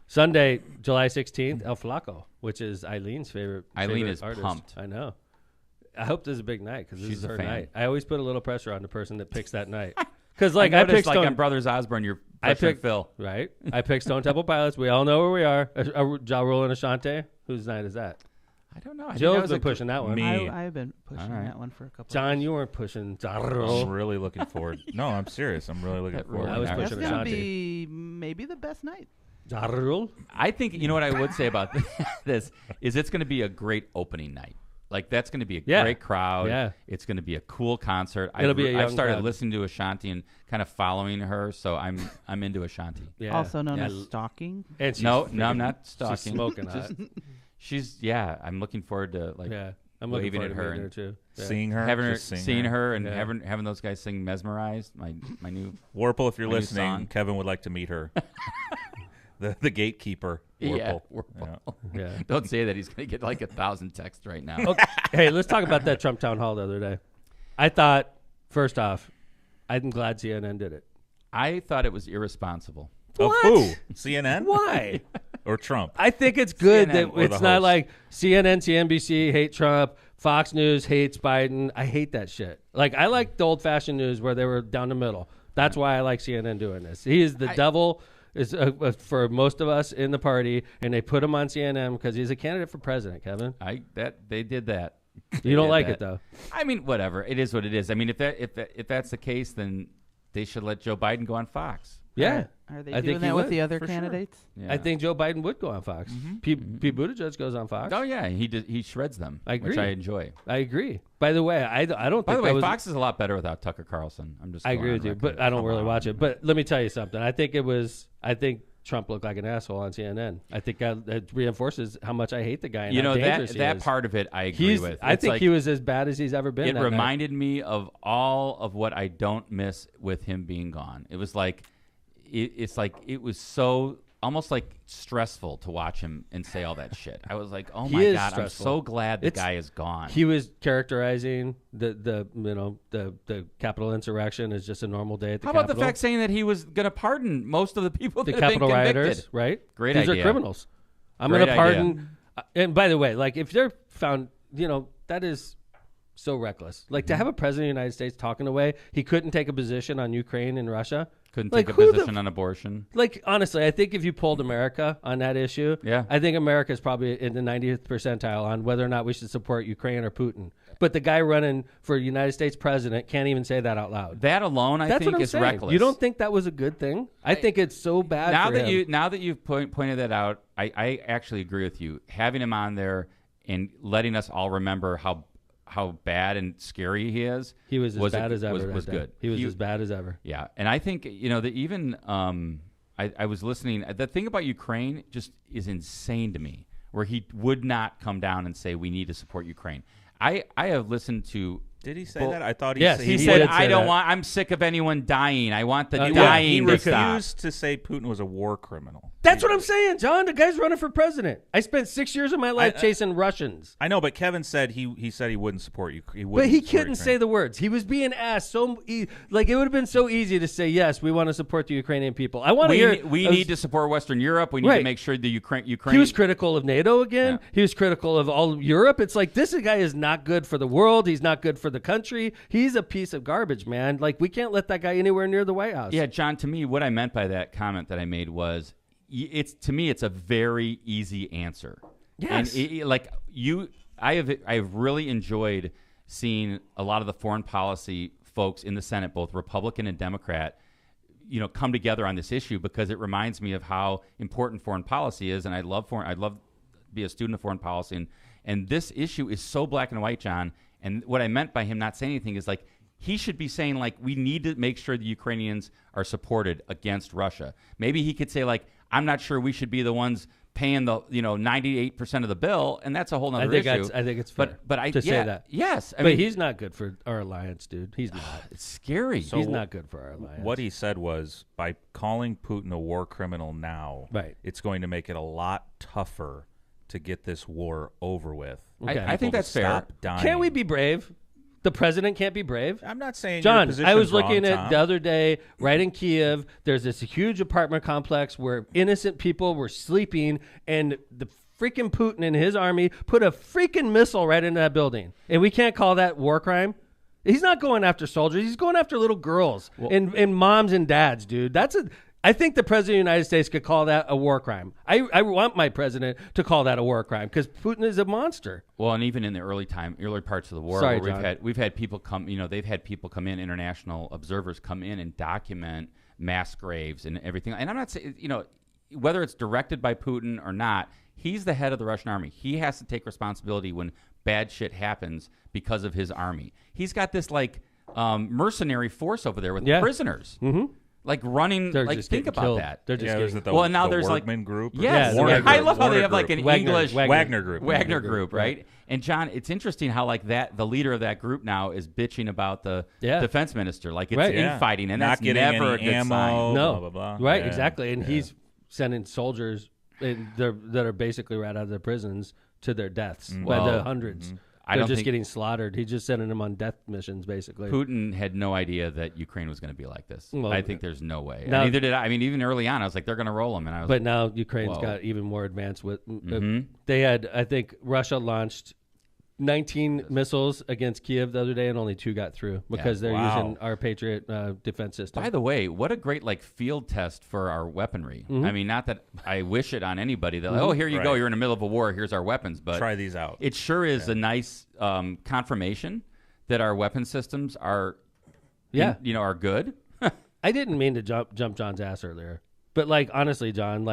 Sunday, July 16th, El Flaco, which is Eileen's favorite. Eileen is artist. pumped. I know. I hope this is a big night because this She's is a her fan. night. I always put a little pressure on the person that picks that night. Because I I picked on Brothers Osborne, you're pressuring Phil. Right. I picked Stone Temple Pilots. We all know where we are. Ja Rule and Ashante. Whose night is that? I don't know. Jill's been pushing that one. Me. I've been pushing that one for a couple. John, of you weren't pushing Ja I'm Rule. really looking forward. No, I'm serious. I'm really looking forward. I was That's pushing gonna Ashanti. be maybe the best night. Ja Rule? I think, you know what I would say about this is it's going to be a great opening night. Like, that's going to be a great crowd. Yeah. It's going to be a cool concert. It'll be a young I've started crowd. listening to Ashanti and kind of following her, so I'm into Ashanti. Yeah. Also known as stalking. No, And she's I'm not stalking. She's smoking hot. I'm looking forward to I'm looking waving forward at to her meeting her and too. Yeah. Seeing her, having her, just seeing her, and Yeah. having those guys sing "Mesmerized." My new Warple, if you're my new listening, song. Kevin would like to meet her. the gatekeeper. Warple. Warple. Yeah. Don't say that. He's going to get like 1,000 texts right now. Okay. Hey, let's talk about that Trump town hall the other day. I thought, first off, I'm glad CNN did it. I thought it was irresponsible. Of What? who? CNN? Why? Or Trump? I think it's good CNN that or it's the not host. like CNN, CNBC hate Trump, Fox News hates Biden. I hate that shit. Like, I like the old-fashioned news where they were down the middle. That's why I like CNN doing this. He is the devil is for most of us in the party, and they put him on CNN because he's a candidate for president, Kevin. They did that. You don't like it, though. I mean, whatever. It is what it is. I mean, if that's the case, then they should let Joe Biden go on Fox. Yeah. Are they I think doing he that with would, the other for sure. candidates? Yeah. I think Joe Biden would go on Fox. Pete Buttigieg goes on Fox. Oh yeah, he shreds them, I agree. which I enjoy. I agree. By the way, I don't think By the way, that was, Fox is a lot better without Tucker Carlson. I agree with you, but I don't really watch it. But let me tell you something. I think Trump looked like an asshole on CNN. I think that reinforces how much I hate the guy. And how dangerous he that is. part of it I agree with. I It's think like, he was as bad as he's ever been. It that night. reminded me of all of what I don't miss with him being gone. It was like, it was so almost like stressful to watch him and say all that shit. I was like, oh He my is God, stressful. I'm so glad the guy is gone. He was characterizing the Capitol insurrection as just a normal day at the How Capitol. about the fact saying that he was going to pardon most of the people the that have been Capitol convicted? rioters, right? Great These idea. are criminals. I'm Great going to pardon. And by the way, like if they're found, that is so reckless. Like to have a president of the United States talking away, he couldn't take a position on Ukraine and Russia. Couldn't Like, take a who the position on abortion. Like honestly, I think if you polled America on that issue, I think America is probably in the 90th percentile on whether or not we should support Ukraine or Putin. But the guy running for United States president can't even say that out loud. That alone, I That's think, what I'm is saying. reckless. You don't think that was a good thing? I think it's so bad. Now that you've pointed that out, I actually agree with you. Having him on there and letting us all remember how bad and scary he is. He was as bad as ever. Was good. He was as bad as ever. Yeah, and I think that even I was listening. The thing about Ukraine just is insane to me, where he would not come down and say we need to support Ukraine. I have listened to. Did he say that? I thought he Yes, said He did said, say "I don't that. want. I'm sick of anyone dying. I want the He dying to stop." refused to say Putin was a war criminal. That's what I'm saying, John. The guy's running for president. I spent 6 years of my life chasing Russians. I know, but Kevin said he said he wouldn't support you. But he couldn't say the words. He was being asked it would have been so easy to say yes. We want to support the Ukrainian people. I want to hear. We need to support Western Europe. We need to make sure the Ukraine. He was critical of NATO again. Yeah. He was critical of all of Europe. It's like this guy is not good for the world. He's not good for the country. He's a piece of garbage, man. Like we can't let that guy anywhere near the White House. Yeah, John. To me, what I meant by that comment that I made was, it's a very easy answer. Yes. And I have really enjoyed seeing a lot of the foreign policy folks in the Senate, both Republican and Democrat, come together on this issue because it reminds me of how important foreign policy is, and I'd love to be a student of foreign policy, and this issue is so black and white, John. And what I meant by him not saying anything is like he should be saying, like, we need to make sure the Ukrainians are supported against Russia. Maybe he could say, like, I'm not sure we should be the ones paying the 98% of the bill, and that's a whole other issue. I think it's fair to say that. Yes, but he's not good for our alliance, dude. He's not. It's scary. So he's not good for our alliance. What he said was, by calling Putin a war criminal now, it's going to make it a lot tougher to get this war over with. Okay. I think that's fair. Dying. Can't we be brave? The president can't be brave? I'm not saying John, your I was looking wrong, at Tom. the other day, right in Kiev, there's this huge apartment complex where innocent people were sleeping, and the freaking Putin and his army put a freaking missile right into that building. And we can't call that war crime? He's not going after soldiers. He's going after little girls and moms and dads, dude. I think the president of the United States could call that a war crime. I want my president to call that a war crime because Putin is a monster. Well, and even in the early parts of the war, we've had people come. They've had people come in, international observers come in and document mass graves and everything. And I'm not saying, whether it's directed by Putin or not, he's the head of the Russian army. He has to take responsibility when bad shit happens because of his army. He's got this mercenary force over there with prisoners. Mm-hmm. Like running, They're like just think about killed. that. They're just and now there's Workman group. Yes, I love how they have like an English Wagner group. Wagner group, right? And John, it's interesting how like that the leader of that group now is bitching about the defense minister, like it's infighting, and not that's getting never any a good ammo, sign. No, blah, blah, blah. Right, exactly, and he's sending soldiers that are basically right out of their prisons to their deaths by the hundreds. They're just getting slaughtered. He's just sending them on death missions, basically. Putin had no idea that Ukraine was going to be like this. Well, I think there's no way. Now, neither did I. I mean, even early on, I was like, they're going to roll them. But now Ukraine's got even more advanced. They had, I think, Russia launched 19 missiles against Kiev the other day, and only 2 got through because they're using our Patriot defense system. By the way, what a great field test for our weaponry. I mean, not that I wish it on anybody. That here you go, you're in the middle of a war. Here's our weapons. But try these out. It sure is a nice confirmation that our weapon systems are, are good. I didn't mean to jump John's ass earlier, but honestly, John,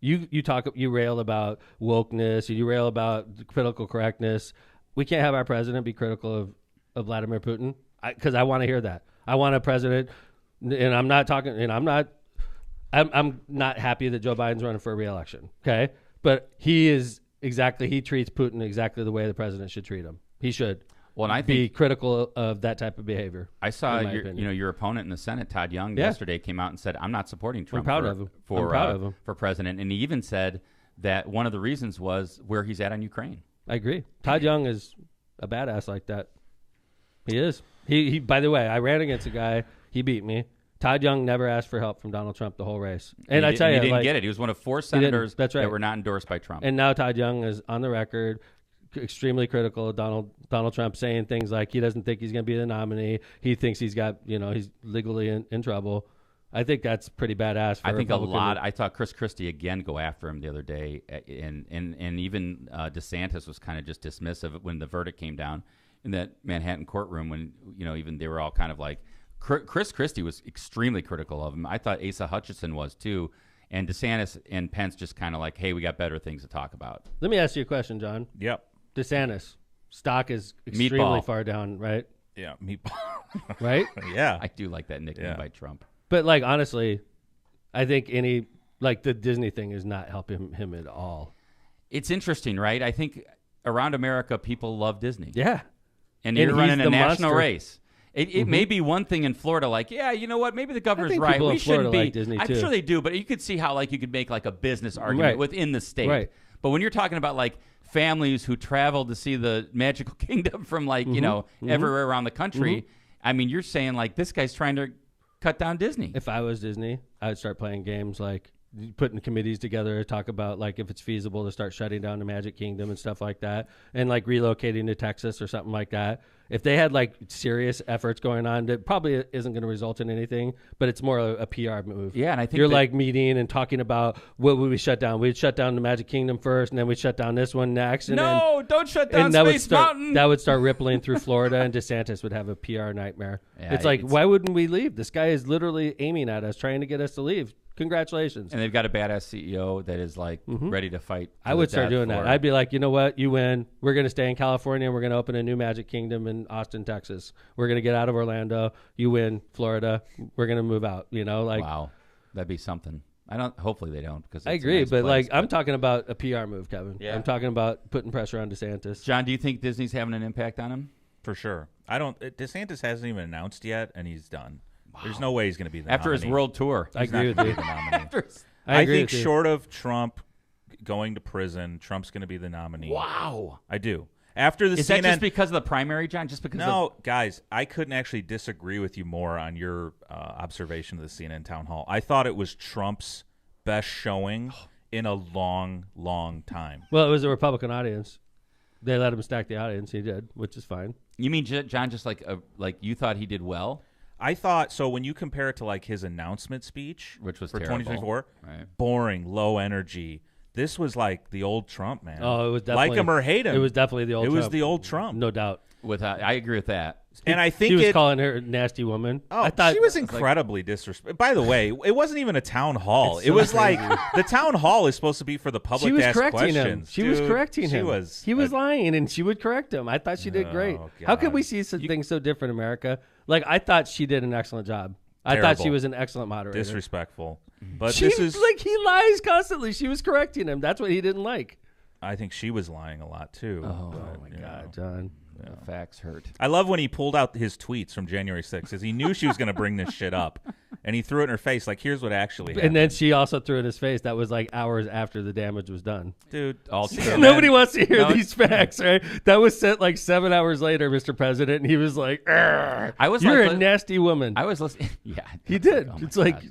you rail about wokeness, you rail about political correctness. We can't have our president be critical of Vladimir Putin because I want to hear that. I want a president, and I'm not talking, and I'm not happy that Joe Biden's running for re-election. Okay, but he treats Putin exactly the way the president should treat him. He should. Well, and I be critical of that type of behavior. I saw your opponent in the Senate, Todd Young, yesterday came out and said, "I'm not supporting Trump for president," and he even said that one of the reasons was where he's at on Ukraine. I agree. Todd Young is a badass like that. He is. He. By the way, I ran against a guy. He beat me. Todd Young never asked for help from Donald Trump the whole race. And I tell you, he didn't get it. He was one of 4 senators that were not endorsed by Trump. And now Todd Young is on the record extremely critical of Donald Trump, saying things like he doesn't think he's going to be the nominee. He thinks he's got, he's legally in trouble. I think that's pretty badass. For I think a lot. I saw Chris Christie again go after him the other day, and even DeSantis was kind of just dismissive when the verdict came down in that Manhattan courtroom. When even they were all kind of like, Chris Christie was extremely critical of him. I thought Asa Hutchinson was too, and DeSantis and Pence just kind of like, hey, we got better things to talk about. Let me ask you a question, John. Yep. DeSantis stock is extremely far down, right? Yeah, meatball. Right? Yeah, I do like that nickname by Trump. But honestly, I think the Disney thing is not helping him at all. It's interesting, right? I think around America, people love Disney. Yeah. And you're running a national race. It may be one thing in Florida, you know what? Maybe the governor's right. We shouldn't be. Like Disney I'm too. Sure they do, but you could see how you could make a business argument within the state. Right. But when you're talking about families who travel to see the magical kingdom from everywhere around the country, I mean, you're saying this guy's trying to cut down Disney. If I was Disney, I would start playing games putting committees together to talk about if it's feasible to start shutting down the Magic Kingdom and stuff like that, and relocating to Texas or something like that. If they had serious efforts going on, that probably isn't going to result in anything, but it's more a PR move. Yeah, and I think you're meeting and talking about what would we shut down. We'd shut down the Magic Kingdom first, and then we'd shut down this one next. And don't shut down Space Mountain. That would start rippling through Florida, and DeSantis would have a PR nightmare. Yeah, it's why wouldn't we leave? This guy is literally aiming at us, trying to get us to leave. Congratulations. And they've got a badass CEO that is like ready to fight. I would start doing that. I'd be like, you know what? You win. We're going to stay in California. And we're going to open a new Magic Kingdom in Austin, Texas. We're going to get out of Orlando. You win, Florida. We're going to move out. Wow, that'd be something. Hopefully they don't, because I agree, but I'm talking about a PR move, Kevin. Yeah. I'm talking about putting pressure on DeSantis. John, do you think Disney's having an impact on him? For sure. DeSantis hasn't even announced yet, and he's done. Wow. There's no way he's going to be the after nominee. his world tour. I agree with you. I think short of Trump going to prison, Trump's going to be the nominee. Wow. I do. After the Is CNN, that just because of the primary, John? Just because? No, guys, I couldn't actually disagree with you more on your observation of the CNN town hall. I thought it was Trump's best showing in a long, long time. Well, it was a Republican audience. They let him stack the audience. He did, which is fine. You mean, John, just like you thought he did well? I thought so. When you compare it to like his announcement speech, which was for terrible. 2024, right. Boring, low energy. This was like the old Trump, man. Oh, it was definitely like him or hate him. It was definitely the old. Trump. It was the old Trump, no doubt. I agree with that. And I think he was calling her a nasty woman. Oh, I thought she was incredibly disrespectful. By the way, it wasn't even a town hall. It was like the town hall is supposed to be for the public to ask questions. She was correcting him. He was lying, and she would correct him. I thought she did great. God. How could we see some things so different in America? Like, I thought she did an excellent job. Terrible. I thought she was an excellent moderator. Disrespectful. But this is like he lies constantly. She was correcting him. That's what he didn't like. I think she was lying a lot too. Oh my God, John. Yeah. The facts hurt. I love when he pulled out his tweets from January 6th because he knew she was going to bring this shit up. And he threw it in her face like, here's what actually happened. And then she also threw it in his face. That was like hours after the damage was done. Dude, all true. Nobody wants to hear these facts, right? That was sent like 7 hours later, Mr. President, and he was like, you're a nasty woman. I was listening. Yeah. He did. Oh it's like...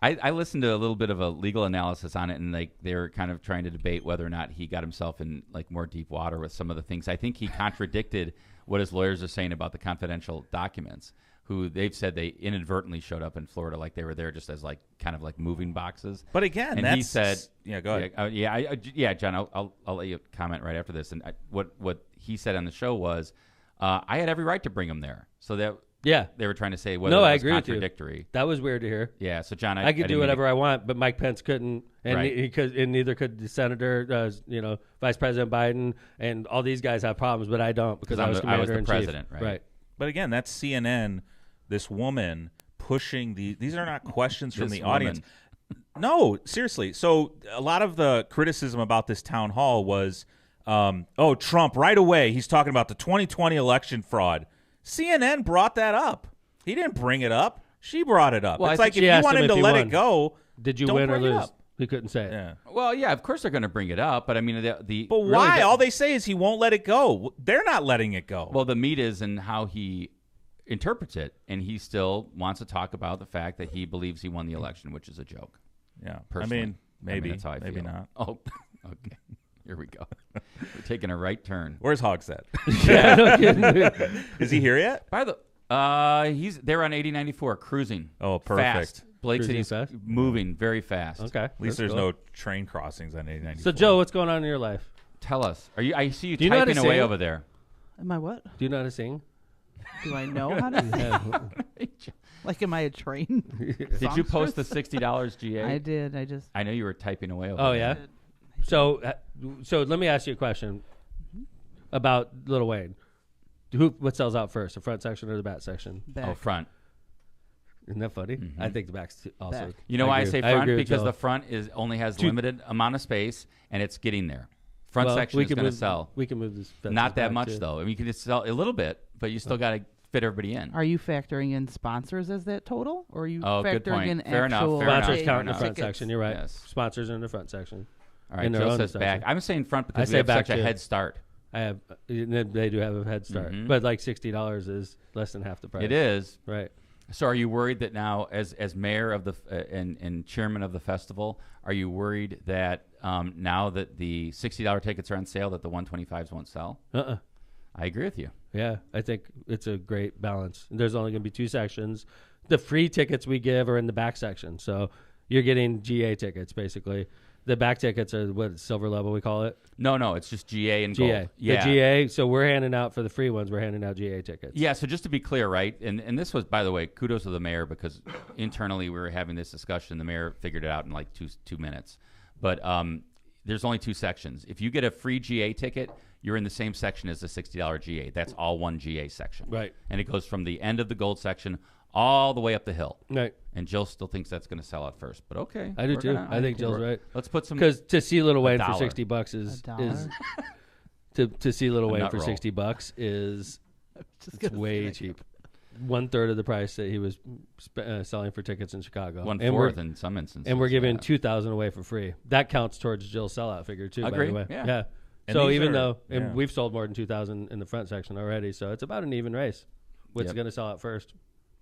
I listened to a little bit of a legal analysis on it, and like they were kind of trying to debate whether or not he got himself in like more deep water with some of the things. I think he contradicted what his lawyers are saying about the confidential documents, who they've said they inadvertently showed up in Florida, like they were there just as like kind of like moving boxes. But again, and he said, "Yeah, go ahead." Yeah, John, I'll let you comment right after this. And what he said on the show was, I had every right to bring him there, so that. Yeah, they were trying to say whether it was I agree contradictory. With you. That was weird to hear. Yeah, so John, I could do whatever I want, but Mike Pence couldn't, and right. he could, and neither could the senator, Vice President Biden, and all these guys have problems, but I don't because I was the president, right? But again, that's CNN. This woman pushing these are not questions from the audience. No, seriously. So a lot of the criticism about this town hall was, Trump right away. He's talking about the 2020 election fraud. CNN brought that up. He didn't bring it up. She brought it up. Well, it's like if you want him to let it go, did you win or lose? He couldn't say it. Yeah. Well, yeah, of course they're going to bring it up, but I mean, but why? All they say is he won't let it go. They're not letting it go. Well, the meat is in how he interprets it, and he still wants to talk about the fact that he believes he won the election, which is a joke. Yeah, personally. Maybe that's how I maybe feel. not. Oh, okay. Here we go. We're taking a right turn. Where's Hogsett? Yeah, no kidding. Is he here yet? They're on 8094 cruising. Oh, perfect. Fast. Blake City's fast? moving very fast. Okay. At least there's no train crossings on 8094. So, Joe, what's going on in your life? Tell us. I see you Do typing away over there. Am I what? Do you know how to sing? Do I know how to sing? Like, am I a train? Did you post the $60 GA? I did. I know you were typing away over there. Oh, there. yeah? So let me ask you a question about Lil Wayne. What sells out first, the front section or the back section? Back. Oh, front. Isn't that funny? Mm-hmm. I think the back's also. Back. You know why I say front? Because Joe. the front only has limited amount of space, and it's getting there. Front section is going to sell. We can move this. Not that much, though. I mean, you can just sell a little bit, but you still got to fit everybody in. Are you factoring in sponsors as that total, or are you good factoring point. in Fair actual enough. Sponsors count in the enough. front tickets? section. You're right. Yes. Sponsors are in the front section. All right, Joe says back. I'm saying front because we have such a head start. They do have a head start, but like $60 is less than half the price. It is. Right. So are you worried that now, as mayor of the and chairman of the festival, are you worried that now that the $60 tickets are on sale, that the 125s won't sell? I agree with you. Yeah, I think it's a great balance. There's only going to be 2 sections. The free tickets we give are in the back section, so you're getting GA tickets basically. The back tickets are what, silver level we call it? No, it's just GA and GA. gold. Yeah. The GA, so we're handing out, for the free ones, we're handing out GA tickets. Yeah, so just to be clear, right, and this was, by the way, kudos to the mayor, because internally we were having this discussion. The mayor figured it out in like two minutes. But there's only 2 sections. If you get a free GA ticket, you're in the same section as the $60 GA. That's all one GA section. Right. And it goes from the end of the gold section all the way up the hill. Right. And Jill still thinks that's going to sell out first, but okay. I do too. I think Jill's right. Let's put some, because to see Lil Wayne for $1 $60 is to see Lil Wayne for roll. $60 is it's way cheap. 1/3 of the price that he was selling for tickets in Chicago. 1/4 in some instances. And we're giving 2,000 away for free. That counts towards Jill's sellout figure too. Agree. By the way, Yeah. So even though we've sold more than 2,000 in the front section already, so it's about an even race. What's going to sell out first?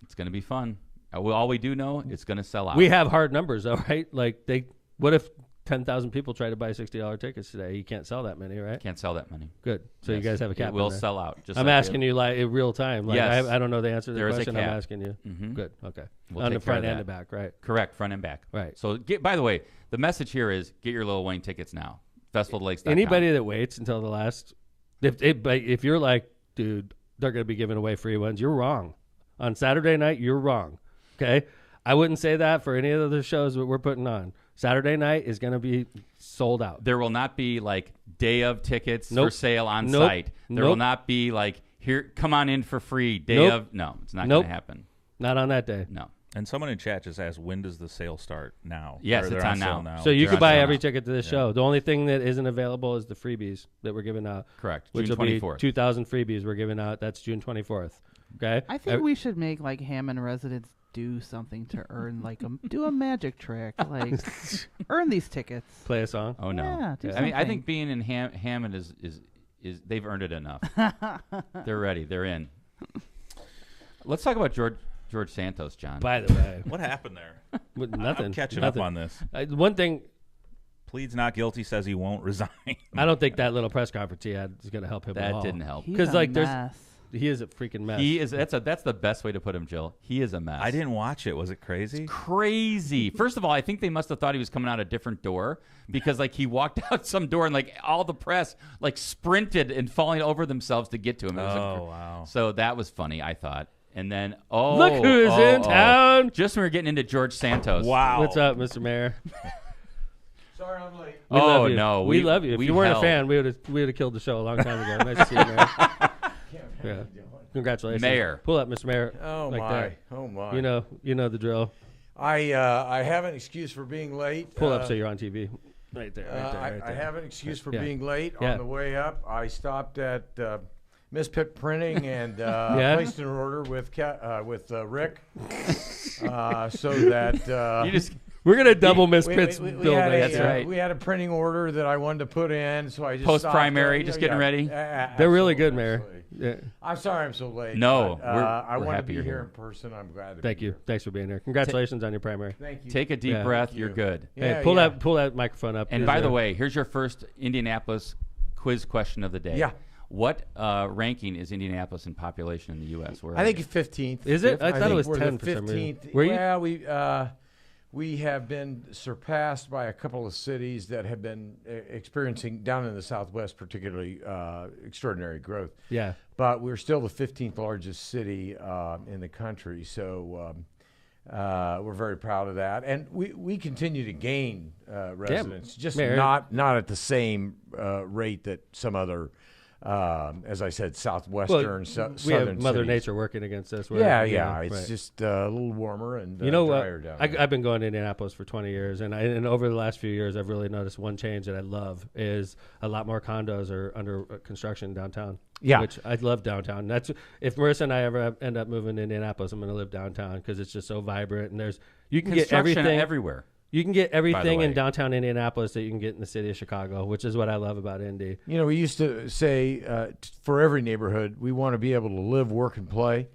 It's going to be fun. All we do know, it's going to sell out. We have hard numbers though, right? Like what if 10,000 people try to buy $60 tickets today? You can't sell that many, right? Can't sell that many. Good. So you guys have a cap. It will on there. sell out. I'm asking you like in real time. Like, Yes. I don't know the answer to the There is a question. I'm cap. asking you. Mhm. Good. Okay. We'll On take the front care of and the that. back, right? Correct, front and back. Right. So, by the way, the message here is get your Lil Wayne tickets now. FestivalDeLakes.com. Anybody that waits until the last, if you're like, dude, they're going to be giving away free ones, you're wrong. On Saturday night, you're wrong. Okay? I wouldn't say that for any of the shows that we're putting on. Saturday night is going to be sold out. There will not be like day of tickets for Nope. sale on Nope. site. There will Nope. not be like, here, come on in for free. Day Nope. of. No, it's not Nope. going to happen. Not on that day. No. And someone in chat just asked, when does the sale start? Now. Yes, Or they're it's on sale now. So you They're could on buy sale every now. ticket to this show. The only thing that isn't available is the freebies that we're giving out. Correct. Which June will be 24th. 2,000 freebies we're giving out. That's June 24th. Okay? I think we should make like Hammond residents do something to earn do a magic trick, like earn these tickets. Play a song. Oh, no. Yeah, do I mean, I something. think being in Hammond is they've earned it enough. They're ready. They're in. Let's talk about George Santos, John. By the way. What happened there? Nothing. I'm catching Nothing. up on this. One thing, Pleads not guilty, says he won't resign. I don't think that little press conference he had is going to help him at That all. didn't help. He's 'Cause, a like, there's- mess. He is a freaking mess. He is. That's the best way to put him, Jill. He is a mess. I didn't watch it. Was it crazy? Crazy. First of all, I think they must have thought he was coming out a different door because like he walked out some door and like all the press like sprinted and falling over themselves to get to him. It was Wow. So that was funny, I thought. And then Look who is in town. Just when we were getting into George Santos. Wow. What's up, Mr. Mayor? Sorry, I'm late. We love you. No, we love you. If we you weren't held. a fan, we would have killed the show a long time ago. Nice to see you, Mayor. Yeah. Congratulations, Mayor. Pull up, Mr. Mayor. Oh like my! that. Oh my! You know the drill. I have an excuse for being late. Pull up so you're on TV. Right there. I have an excuse for Yeah. being late. Yeah. On the way up, I stopped at Miss Pitt Printing and Yeah? placed an order with Rick, so that You just We're gonna double Miss Pitt's we bill. had That's That's right. We had a printing order that I wanted to put in, so I just Post-primary, stopped, just getting ready? They're really good, Mayor. absolutely. Yeah. I'm sorry I'm so late. No, but, we're I want to happy be you're here here. in person. I'm glad to Thank be you. Thanks for being here. Congratulations on your primary. here. Thank you. take a deep Yeah. breath. Thank You're you. good. Yeah, Hey, pull yeah. that microphone up. And Here's by the a- way, here's your first Indianapolis quiz question of the day. Yeah. What ranking is Indianapolis in population in the U.S.? Where I are think you? 15th. Is it? I thought it think was we're 10 the for some reason. 15th. Were you? Well, we have been surpassed by a couple of cities that have been experiencing, down in the Southwest particularly, extraordinary growth. Yeah. But we're still the 15th largest city in the country. So we're very proud of that. And we continue to gain residents, just Mayor. not at the same rate that some other, as I said, southwestern, we southern have Mother cities. Nature working against us. Yeah, We're- yeah. It's right. just a little warmer and You know what? drier down there. I've been going to Indianapolis for 20 years, and over the last few years, I've really noticed one change that I love is a lot more condos are under construction downtown. Yeah. Which I love downtown. That's if Marissa and I ever end up moving to Indianapolis, I'm going to live downtown because it's just so vibrant, and you can get Construction everything everywhere. You can get everything in way. downtown Indianapolis that you can get in the city of Chicago, which is what I love about Indy. You know, we used to say for every neighborhood, we want to be able to live, work, and play.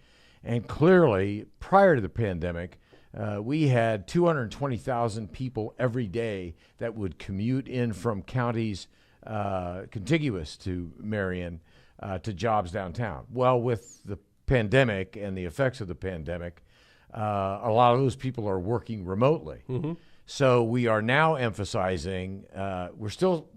And clearly, prior to the pandemic, we had 220,000 people every day that would commute in from counties contiguous to Marion to jobs downtown. Well, with the pandemic and the effects of the pandemic, a lot of those people are working remotely. Mm-hmm. So we are now emphasizing, we're still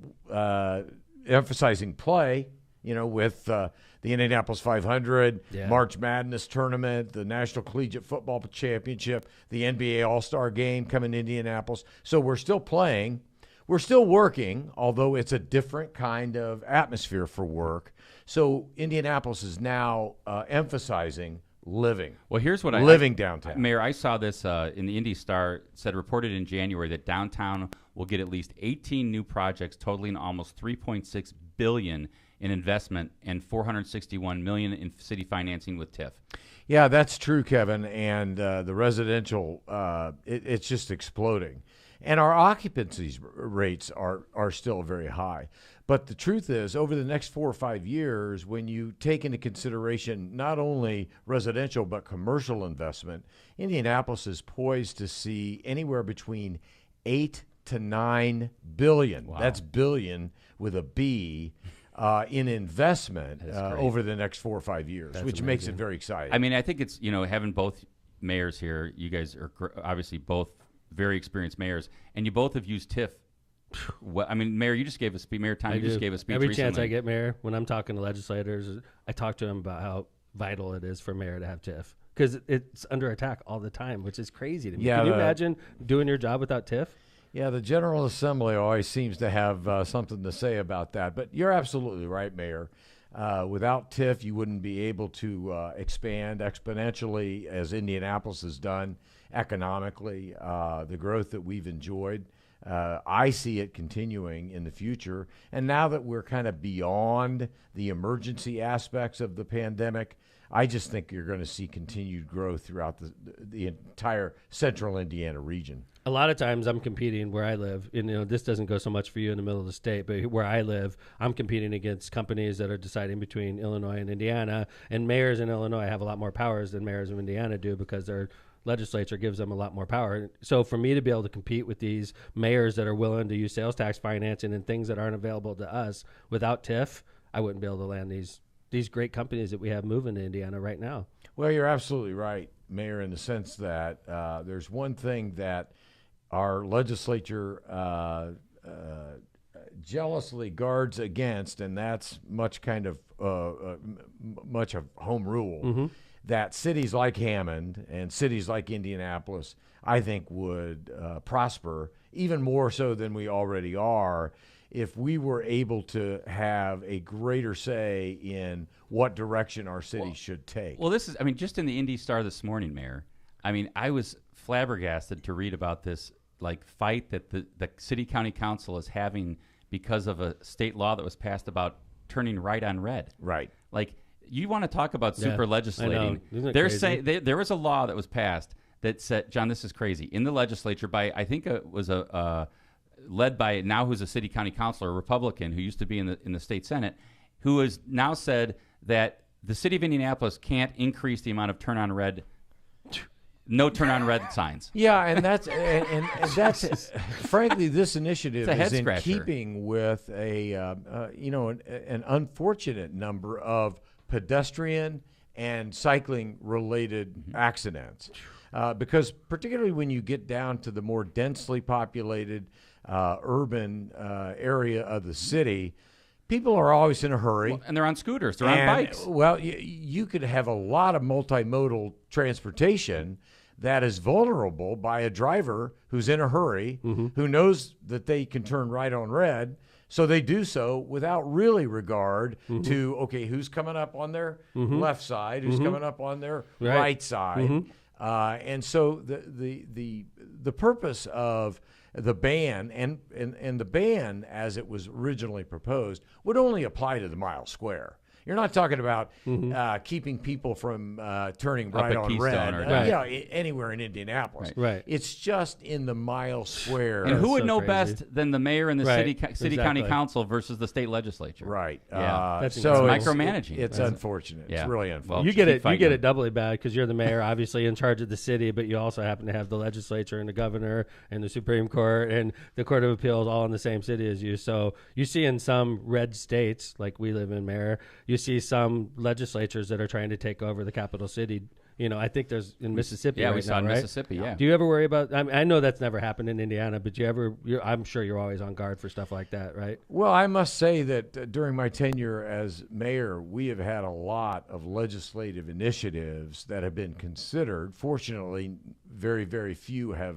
emphasizing play, with the Indianapolis 500, March Madness tournament, the National Collegiate Football Championship, the NBA All-Star Game coming to Indianapolis. So we're still playing. We're still working, although it's a different kind of atmosphere for work. So Indianapolis is now emphasizing living. Well, here's what living downtown. Mayor, I saw this in the Indy Star, said reported in January that downtown will get at least 18 new projects totaling almost $3.6 billion in investment and $461 million in city financing with TIF. Yeah, that's true, Kevin. And the residential, it's just exploding. And our occupancy rates are still very high. But the truth is, over the next 4 or 5 years, when you take into consideration not only residential but commercial investment, Indianapolis is poised to see anywhere between 8 to 9 billion. Wow. That's billion with a B. In investment over the next 4 or 5 years, which makes it very exciting. I mean, I think it's, having both mayors here, you guys are obviously both very experienced mayors, and you both have used TIF. Well, I mean, Mayor, you just gave a speech. Mayor Tom, you just gave a speech Every recently. chance I get, Mayor, when I'm talking to legislators, I talk to them about how vital it is for Mayor to have TIF, because it's under attack all the time, which is crazy to me. Can you imagine doing your job without TIF? Yeah, the General Assembly always seems to have something to say about that. But you're absolutely right, Mayor. Without TIF, you wouldn't be able to expand exponentially as Indianapolis has done economically. The growth that we've enjoyed, I see it continuing in the future. And now that we're kind of beyond the emergency aspects of the pandemic, I just think you're going to see continued growth throughout the entire central Indiana region. A lot of times I'm competing where I live, and this doesn't go so much for you in the middle of the state, but where I live, I'm competing against companies that are deciding between Illinois and Indiana, and mayors in Illinois have a lot more powers than mayors of Indiana do because their legislature gives them a lot more power. So for me to be able to compete with these mayors that are willing to use sales tax financing and things that aren't available to us without TIF, I wouldn't be able to land these great companies that we have moving to Indiana right now. Well, you're absolutely right, Mayor, in the sense that there's one thing that our legislature jealously guards against, and that's much of home rule. Mm-hmm. That cities like Hammond and cities like Indianapolis, I think, would prosper even more so than we already are if we were able to have a greater say in what direction our city should take. Well, this is, just in the Indy Star this morning, Mayor, I was flabbergasted to read about this fight that the city county council is having because of a state law that was passed about turning right on red. Right. You want to talk about super legislating. They're saying there was a law that was passed that said, John, this is crazy, in the legislature by, I think it was led by now who's a city county councilor, a Republican who used to be in the state Senate, who has now said that the city of Indianapolis can't increase the amount of no turn on red signs. Yeah, and that's and that's frankly, this initiative is in keeping with an unfortunate number of pedestrian and cycling related accidents. Because particularly when you get down to the more densely populated urban area of the city, people are always in a hurry. Well, and they're on scooters. They're on bikes. Well, you could have a lot of multimodal transportation that is vulnerable by a driver who's in a hurry, who knows that they can turn right on red, so they do so without really regard to, okay, who's coming up on their left side, who's coming up on their right side. And so the purpose of the ban and the ban as it was originally proposed would only apply to the mile square. You're not talking about keeping people from turning right on red anywhere in Indianapolis. Right. It's just in the mile square. And who would know best than the mayor and the city county council versus the state legislature? Right. Yeah. So it's micromanaging. It's unfortunate. Yeah. It's really unfortunate. Well, you get it doubly bad because you're the mayor, obviously in charge of the city, but you also happen to have the legislature and the governor and the Supreme Court and the Court of Appeals all in the same city as you. So you see in some red states, like we live in, Mayor, you see some legislatures that are trying to take over the capital city I think there's in Mississippi. Yeah, right we saw now, right? Mississippi. Yeah. Do you ever worry about? I know that's never happened in Indiana, but I'm sure you're always on guard for stuff like that, right? Well, I must say that during my tenure as mayor, we have had a lot of legislative initiatives that have been considered. Fortunately, very, very few have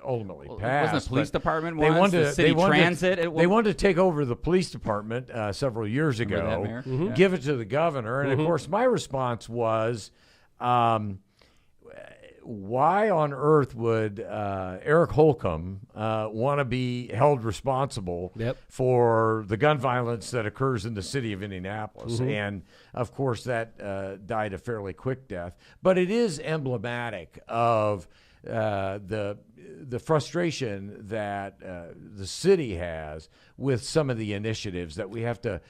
ultimately passed. Wasn't the police department they once? wanted The city transit? They wanted to take over the police department several years ago, that, Mayor? Mm-hmm. give it to the governor, and of course, my response was, why on earth would Eric Holcomb want to be held responsible for the gun violence that occurs in the city of Indianapolis? And, of course, that died a fairly quick death. But it is emblematic of the frustration that the city has with some of the initiatives that we have to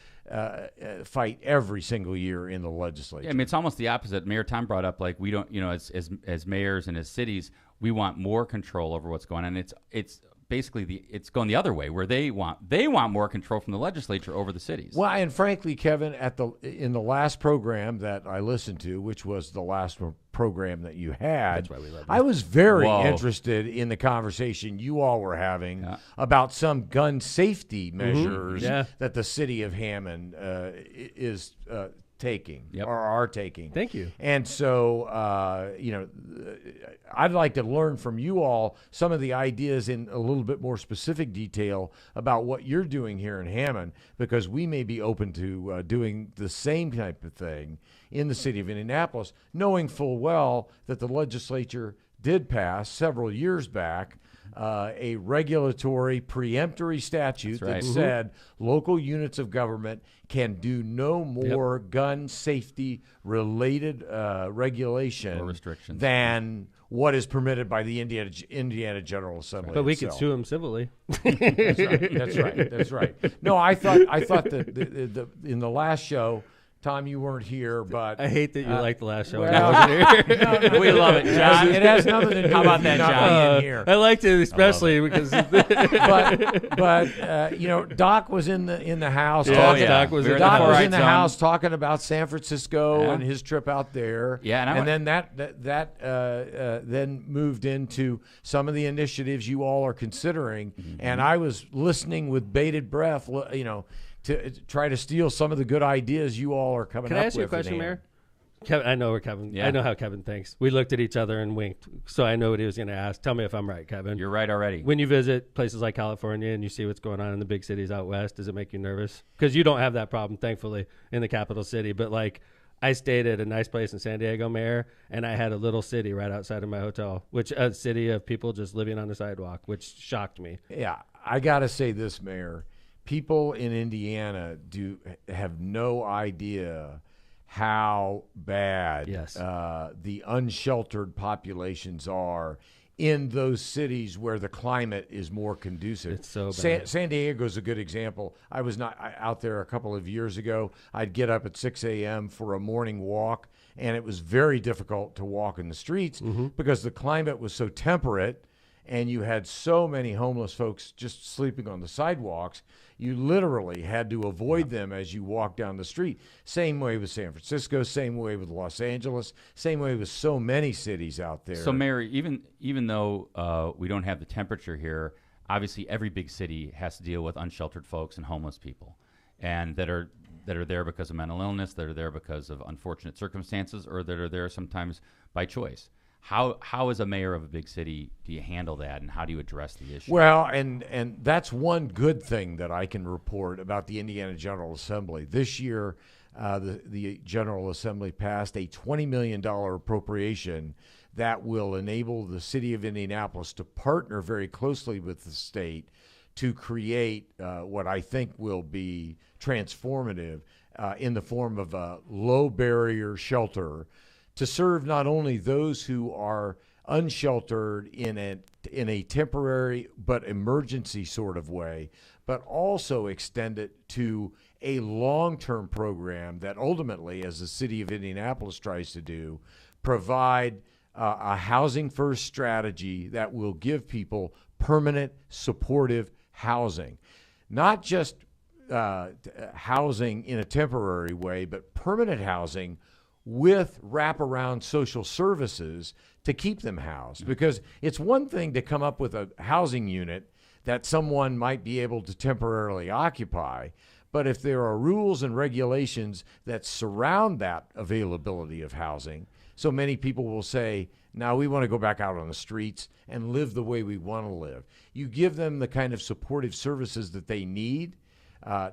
fight every single year in the legislature. Yeah, I mean, it's almost the opposite. Mayor Tom brought up, like, we don't, as mayors and as cities, we want more control over what's going on. It's basically it's going the other way, where they want more control from the legislature over the cities. Well, and frankly, Kevin, in the last program that I listened to, which was the last program that you had, that's why we love you. I was very interested in the conversation you all were having about some gun safety measures that the city of Hammond is taking or are taking. Thank you. And so, I'd like to learn from you all some of the ideas in a little bit more specific detail about what you're doing here in Hammond, because we may be open to doing the same type of thing in the city of Indianapolis, knowing full well that the legislature did pass several years back a regulatory preemptory statute that said local units of government can do no more gun safety related regulation or restrictions than what is permitted by the Indiana General Assembly. But we itself. could sue them civilly. That's right. No, I thought that the in the last show, Tom, you weren't here, but I hate that you liked the last show. well, I wasn't here. We love it, John. It has nothing to do How about with that, you not John? being here. I liked it especially because but Doc was in the house. Doc was in the house talking about San Francisco and his trip out there. Yeah, and then that then moved into some of the initiatives you all are considering, and I was listening with bated breath, to try to steal some of the good ideas you all are coming up with. Can I ask you a question, Mayor? Kevin, I know where Kevin. Yeah. I know how Kevin thinks. We looked at each other and winked, so I know what he was going to ask. Tell me if I'm right, Kevin. You're right already. When you visit places like California and you see what's going on in the big cities out west, does it make you nervous? Because you don't have that problem, thankfully, in the capital city. But like, I stayed at a nice place in San Diego, Mayor, and I had a little city right outside of my hotel, which a city of people just living on the sidewalk, which shocked me. Yeah, I got to say this, Mayor. People in Indiana have no idea how bad the unsheltered populations are in those cities where the climate is more conducive. It's so bad. San Diego is a good example. I was not out there a couple of years ago. I'd get up at 6 a.m. for a morning walk, and it was very difficult to walk in the streets because the climate was so temperate, and you had so many homeless folks just sleeping on the sidewalks. You literally had to avoid them as you walked down the street. Same way with San Francisco, same way with Los Angeles, same way with so many cities out there. So, Mary, even though we don't have the temperature here, obviously every big city has to deal with unsheltered folks and homeless people, and that are there because of mental illness, that are there because of unfortunate circumstances, or that are there sometimes by choice. How as a mayor of a big city do you handle that, and how do you address the issue? Well, and that's one good thing that I can report about the Indiana General Assembly. This year, the General Assembly passed a $20 million appropriation that will enable the city of Indianapolis to partner very closely with the state to create what I think will be transformative in the form of a low-barrier shelter to serve not only those who are unsheltered in a temporary but emergency sort of way, but also extend it to a long-term program that ultimately, as the city of Indianapolis tries to do, provide a housing-first strategy that will give people permanent, supportive housing. Not just housing in a temporary way, but permanent housing with wraparound social services to keep them housed. Because it's one thing to come up with a housing unit that someone might be able to temporarily occupy, but if there are rules and regulations that surround that availability of housing, so many people will say, now we want to go back out on the streets and live the way we want to live. You give them the kind of supportive services that they need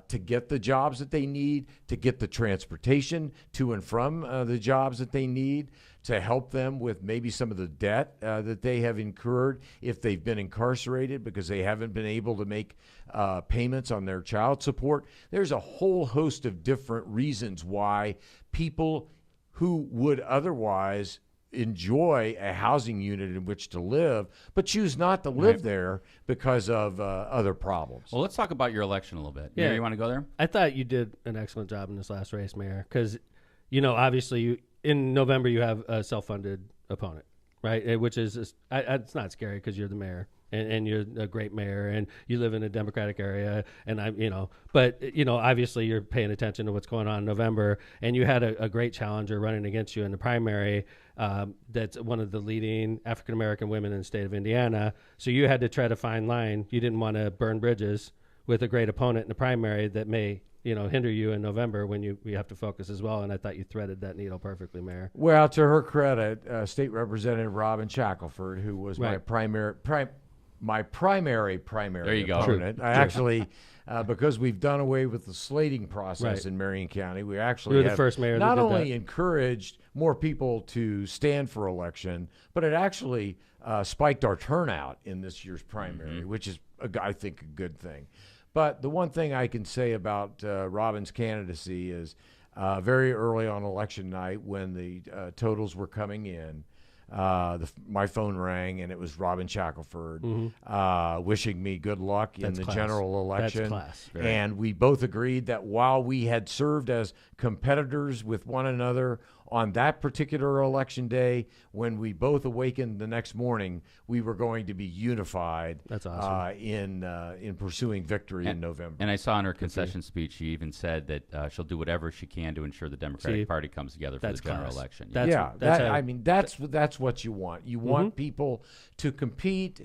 to get the jobs that they need, to get the transportation to and from the jobs that they need, to help them with maybe some of the debt that they have incurred if they've been incarcerated because they haven't been able to make payments on their child support. There's a whole host of different reasons why people who would otherwise enjoy a housing unit in which to live, but choose not to live there because of other problems. Well, let's talk about your election a little bit. Yeah. Mayor, you want to go there? I thought you did an excellent job in this last race, Mayor, because, obviously in November you have a self-funded opponent, right? Which is, it's not scary because you're the mayor. And you're a great mayor, and you live in a Democratic area, and but obviously you're paying attention to what's going on in November, and you had a great challenger running against you in the primary. That's one of the leading African American women in the state of Indiana. So you had to try to find line. You didn't want to burn bridges with a great opponent in the primary that may hinder you in November when you have to focus as well. And I thought you threaded that needle perfectly, Mayor. Well, to her credit, State Representative Robin Shackelford, who was my primary there you go. opponent. I actually, because we've done away with the slating process in Marion County, we actually the first mayor not that did only that. encouraged more people to stand for election, but it actually spiked our turnout in this year's primary, which is, I think, a good thing. But the one thing I can say about Robin's candidacy is very early on election night when the totals were coming in, my phone rang, and it was Robin Shackelford wishing me good luck in the general election. That's class. And we both agreed that while we had served as competitors with one another on that particular election day, when we both awakened the next morning, we were going to be unified. That's awesome. In pursuing victory in November. And I saw in her concession speech, she even said that she'll do whatever she can to ensure the Democratic Party comes together for the general election. That's what you want. You want people to compete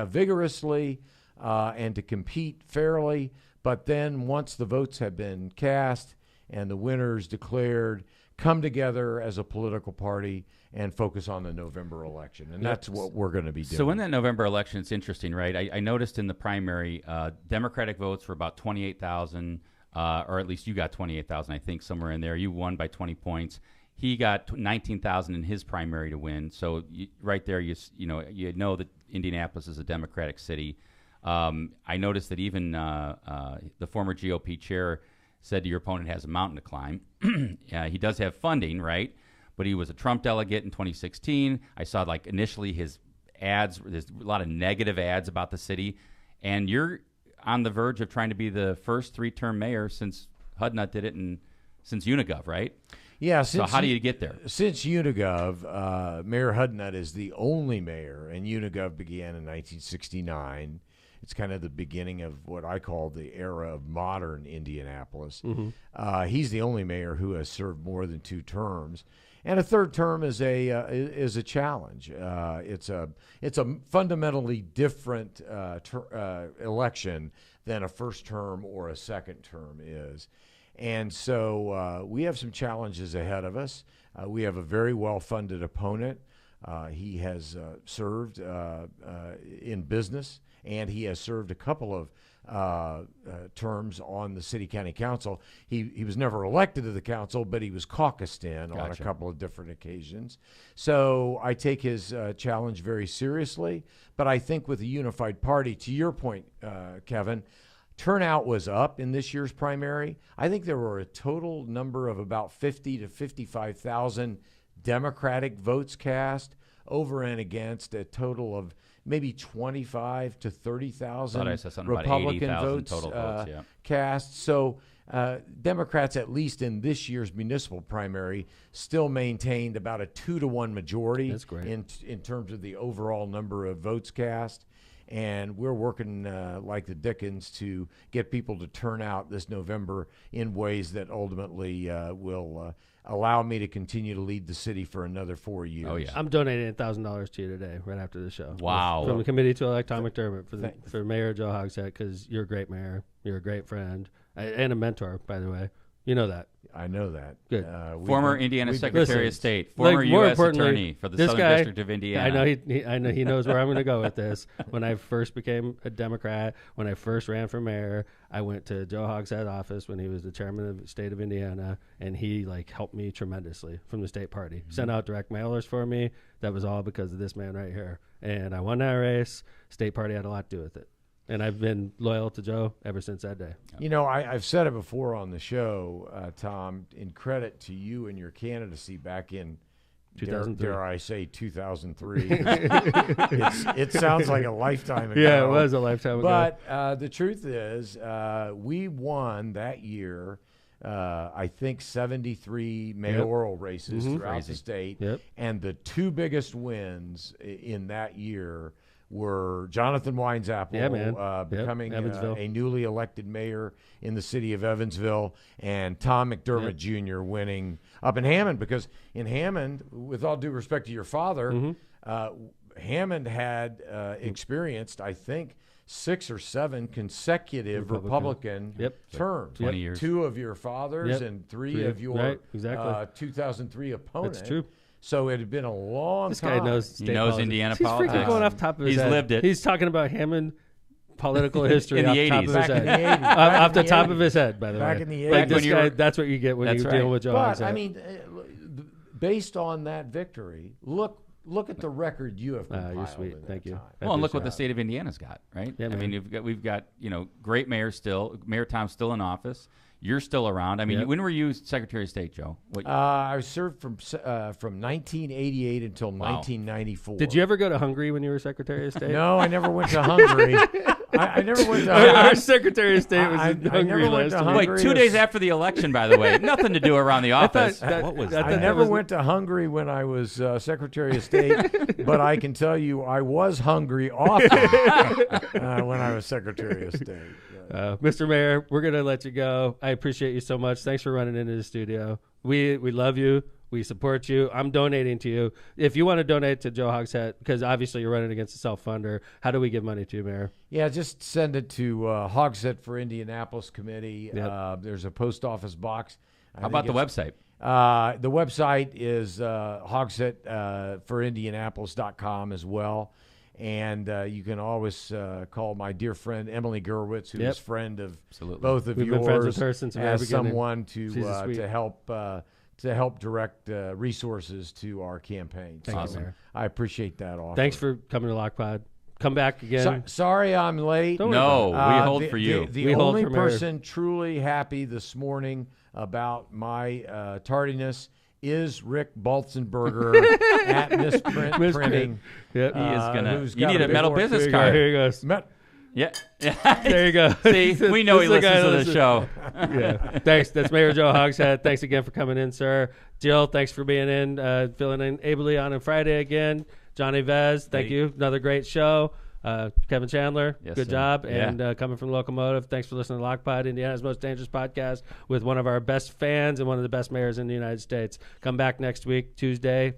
vigorously and to compete fairly. But then once the votes have been cast and the winners declared, come together as a political party and focus on the November election. And that's what we're going to be doing. So in that November election, it's interesting, right? I noticed in the primary, Democratic votes were about 28,000, or at least you got 28,000, I think, somewhere in there. You won by 20 points. He got 19,000 in his primary to win. So right there, you know that Indianapolis is a Democratic city. I noticed that even the former GOP chair said your opponent has a mountain to climb. He does have funding, right? But he was a Trump delegate in 2016. I saw initially his ads. There's a lot of negative ads about the city. And you're on the verge of trying to be the first 3-term mayor since Hudnut did it and since Unigov, right? Yeah. So how do you get there? Since Unigov, Mayor Hudnut is the only mayor, and Unigov began in 1969. It's kind of the beginning of what I call the era of modern Indianapolis. He's the only mayor who has served more than 2 terms, and a 3rd term is a challenge. It's a fundamentally different election than a first term or a second term is, and so we have some challenges ahead of us. We have a very well-funded opponent. He has served in business, and he has served a couple of terms on the city county council. He was never elected to the council, but he was caucused in on a couple of different occasions. So I take his challenge very seriously, but I think with a unified party, to your point, Kevin, turnout was up in this year's primary. I think there were a total number of about 50 to 55,000 Democratic votes cast over and against a total of maybe 25 to 30,000 Republican votes, cast. So Democrats, at least in this year's municipal primary, still maintained about a 2-to-1 majority. That's great. in terms of the overall number of votes cast. and we're working like the Dickens to get people to turn out this November in ways that ultimately will allow me to continue to lead the city for another 4 years. Oh, yeah. I'm donating $1,000 to you today, right after the show. Wow. From the committee to elect Tom McDermott for Mayor Joe Hogsett, because you're a great mayor. You're a great friend and a mentor, by the way. You know that. I know that. Good. Former Indiana Secretary of State, former more U.S. importantly, Attorney for the this Southern guy, District of Indiana. I know he knows where I'm going to go with this. When I first became a Democrat, when I first ran for mayor, I went to Joe Hogsett's office when he was the chairman of the state of Indiana, and he helped me tremendously from the state party. Mm-hmm. Sent out direct mailers for me. That was all because of this man right here. And I won that race. State party had a lot to do with it. And I've been loyal to Joe ever since that day. You know, I've said it before on the show, Tom, in credit to you and your candidacy back in, 2003. dare I say, 2003. It sounds like a lifetime ago. Yeah, it was a lifetime ago. But the truth is, we won that year, I think, 73 mayoral races throughout the state. Yep. And the two biggest wins in that year were Jonathan Winesapple becoming a newly elected mayor in the city of Evansville, and Tom McDermott Jr. winning up in Hammond. Because in Hammond, with all due respect to your father, Hammond had experienced, I think, 6 or 7 consecutive Republican terms. 20 years. 2 of your father's and 3 of your 2003 opponent. That's true. So it had been a long This time. guy knows He knows politics. Indiana He's politics. freaking going off top of his He's head. lived it. He's talking about Hammond political history In the off the top 80s. of his Back in head. the 80s. Off the Back in top the of his head, by the way. Back in the Like 80s. this When you guy, were- that's what you get when That's you're right. dealing with Joe But Hogsett. I mean, based on that victory, look at the record you have compiled. you're sweet. in that Thank you. time. Well, and look what the state of Indiana's got, right? Yeah, I mean, man. we've got great mayor still. Mayor Tom's still in office. You're still around. I mean, when were you Secretary of State, Joe? I served from 1988 until 1994. Did you ever go to Hungary when you were Secretary of State? No, I never went to Hungary. I never went to Our Hungary. Secretary of State was I in never Hungary went last to week. Hungary. Like 2 days after the election, by the way. Nothing to do around the office. What was I never went to Hungary when I was Secretary of State, but I can tell you I was hungry often when I was Secretary of State. Mr. Mayor, we're going to let you go. I appreciate you so much. Thanks for running into the studio. We love you. We support you. I'm donating to you. If you want to donate to Joe Hogsett, because obviously you're running against a self-funder, how do we give money to you, Mayor? Yeah, just send it to Hogsett for Indianapolis Committee. Yep. There's a post office box. How about the website? The website is Hogsett for Indianapolis.com as well. And you can always call my dear friend Emily Gerwitz, who is friend of both of We've yours, been friends with her since the very as beginning. someone to help direct resources to our campaign. Thank you, Mayor. I appreciate that offer. Thanks for coming to Lockpod. Come back again. Sorry I'm late. Don't worry No, about we hold for you. The We hold only for Mayor. person truly happy this morning about my tardiness is Rick Baltzenberger at Misprint Printing. Yep. He is gonna. who's You got need a a big metal one. business Here you go. card. Here he goes. Yeah. There you go. See, we know he This is the guy listens to the that show. Yeah. Thanks. That's Mayor Joe Hogsett. Thanks again for coming in, sir. Jill, thanks for being in, filling in ably on a Friday again. Johnny Vez, thank you. Another great show. Kevin Chandler, Yes, good sir. job. Yeah. And coming from Locomotive, thanks for listening to Lockpod, Indiana's most dangerous podcast with one of our best fans and one of the best mayors in the United States. Come back next week, Tuesday.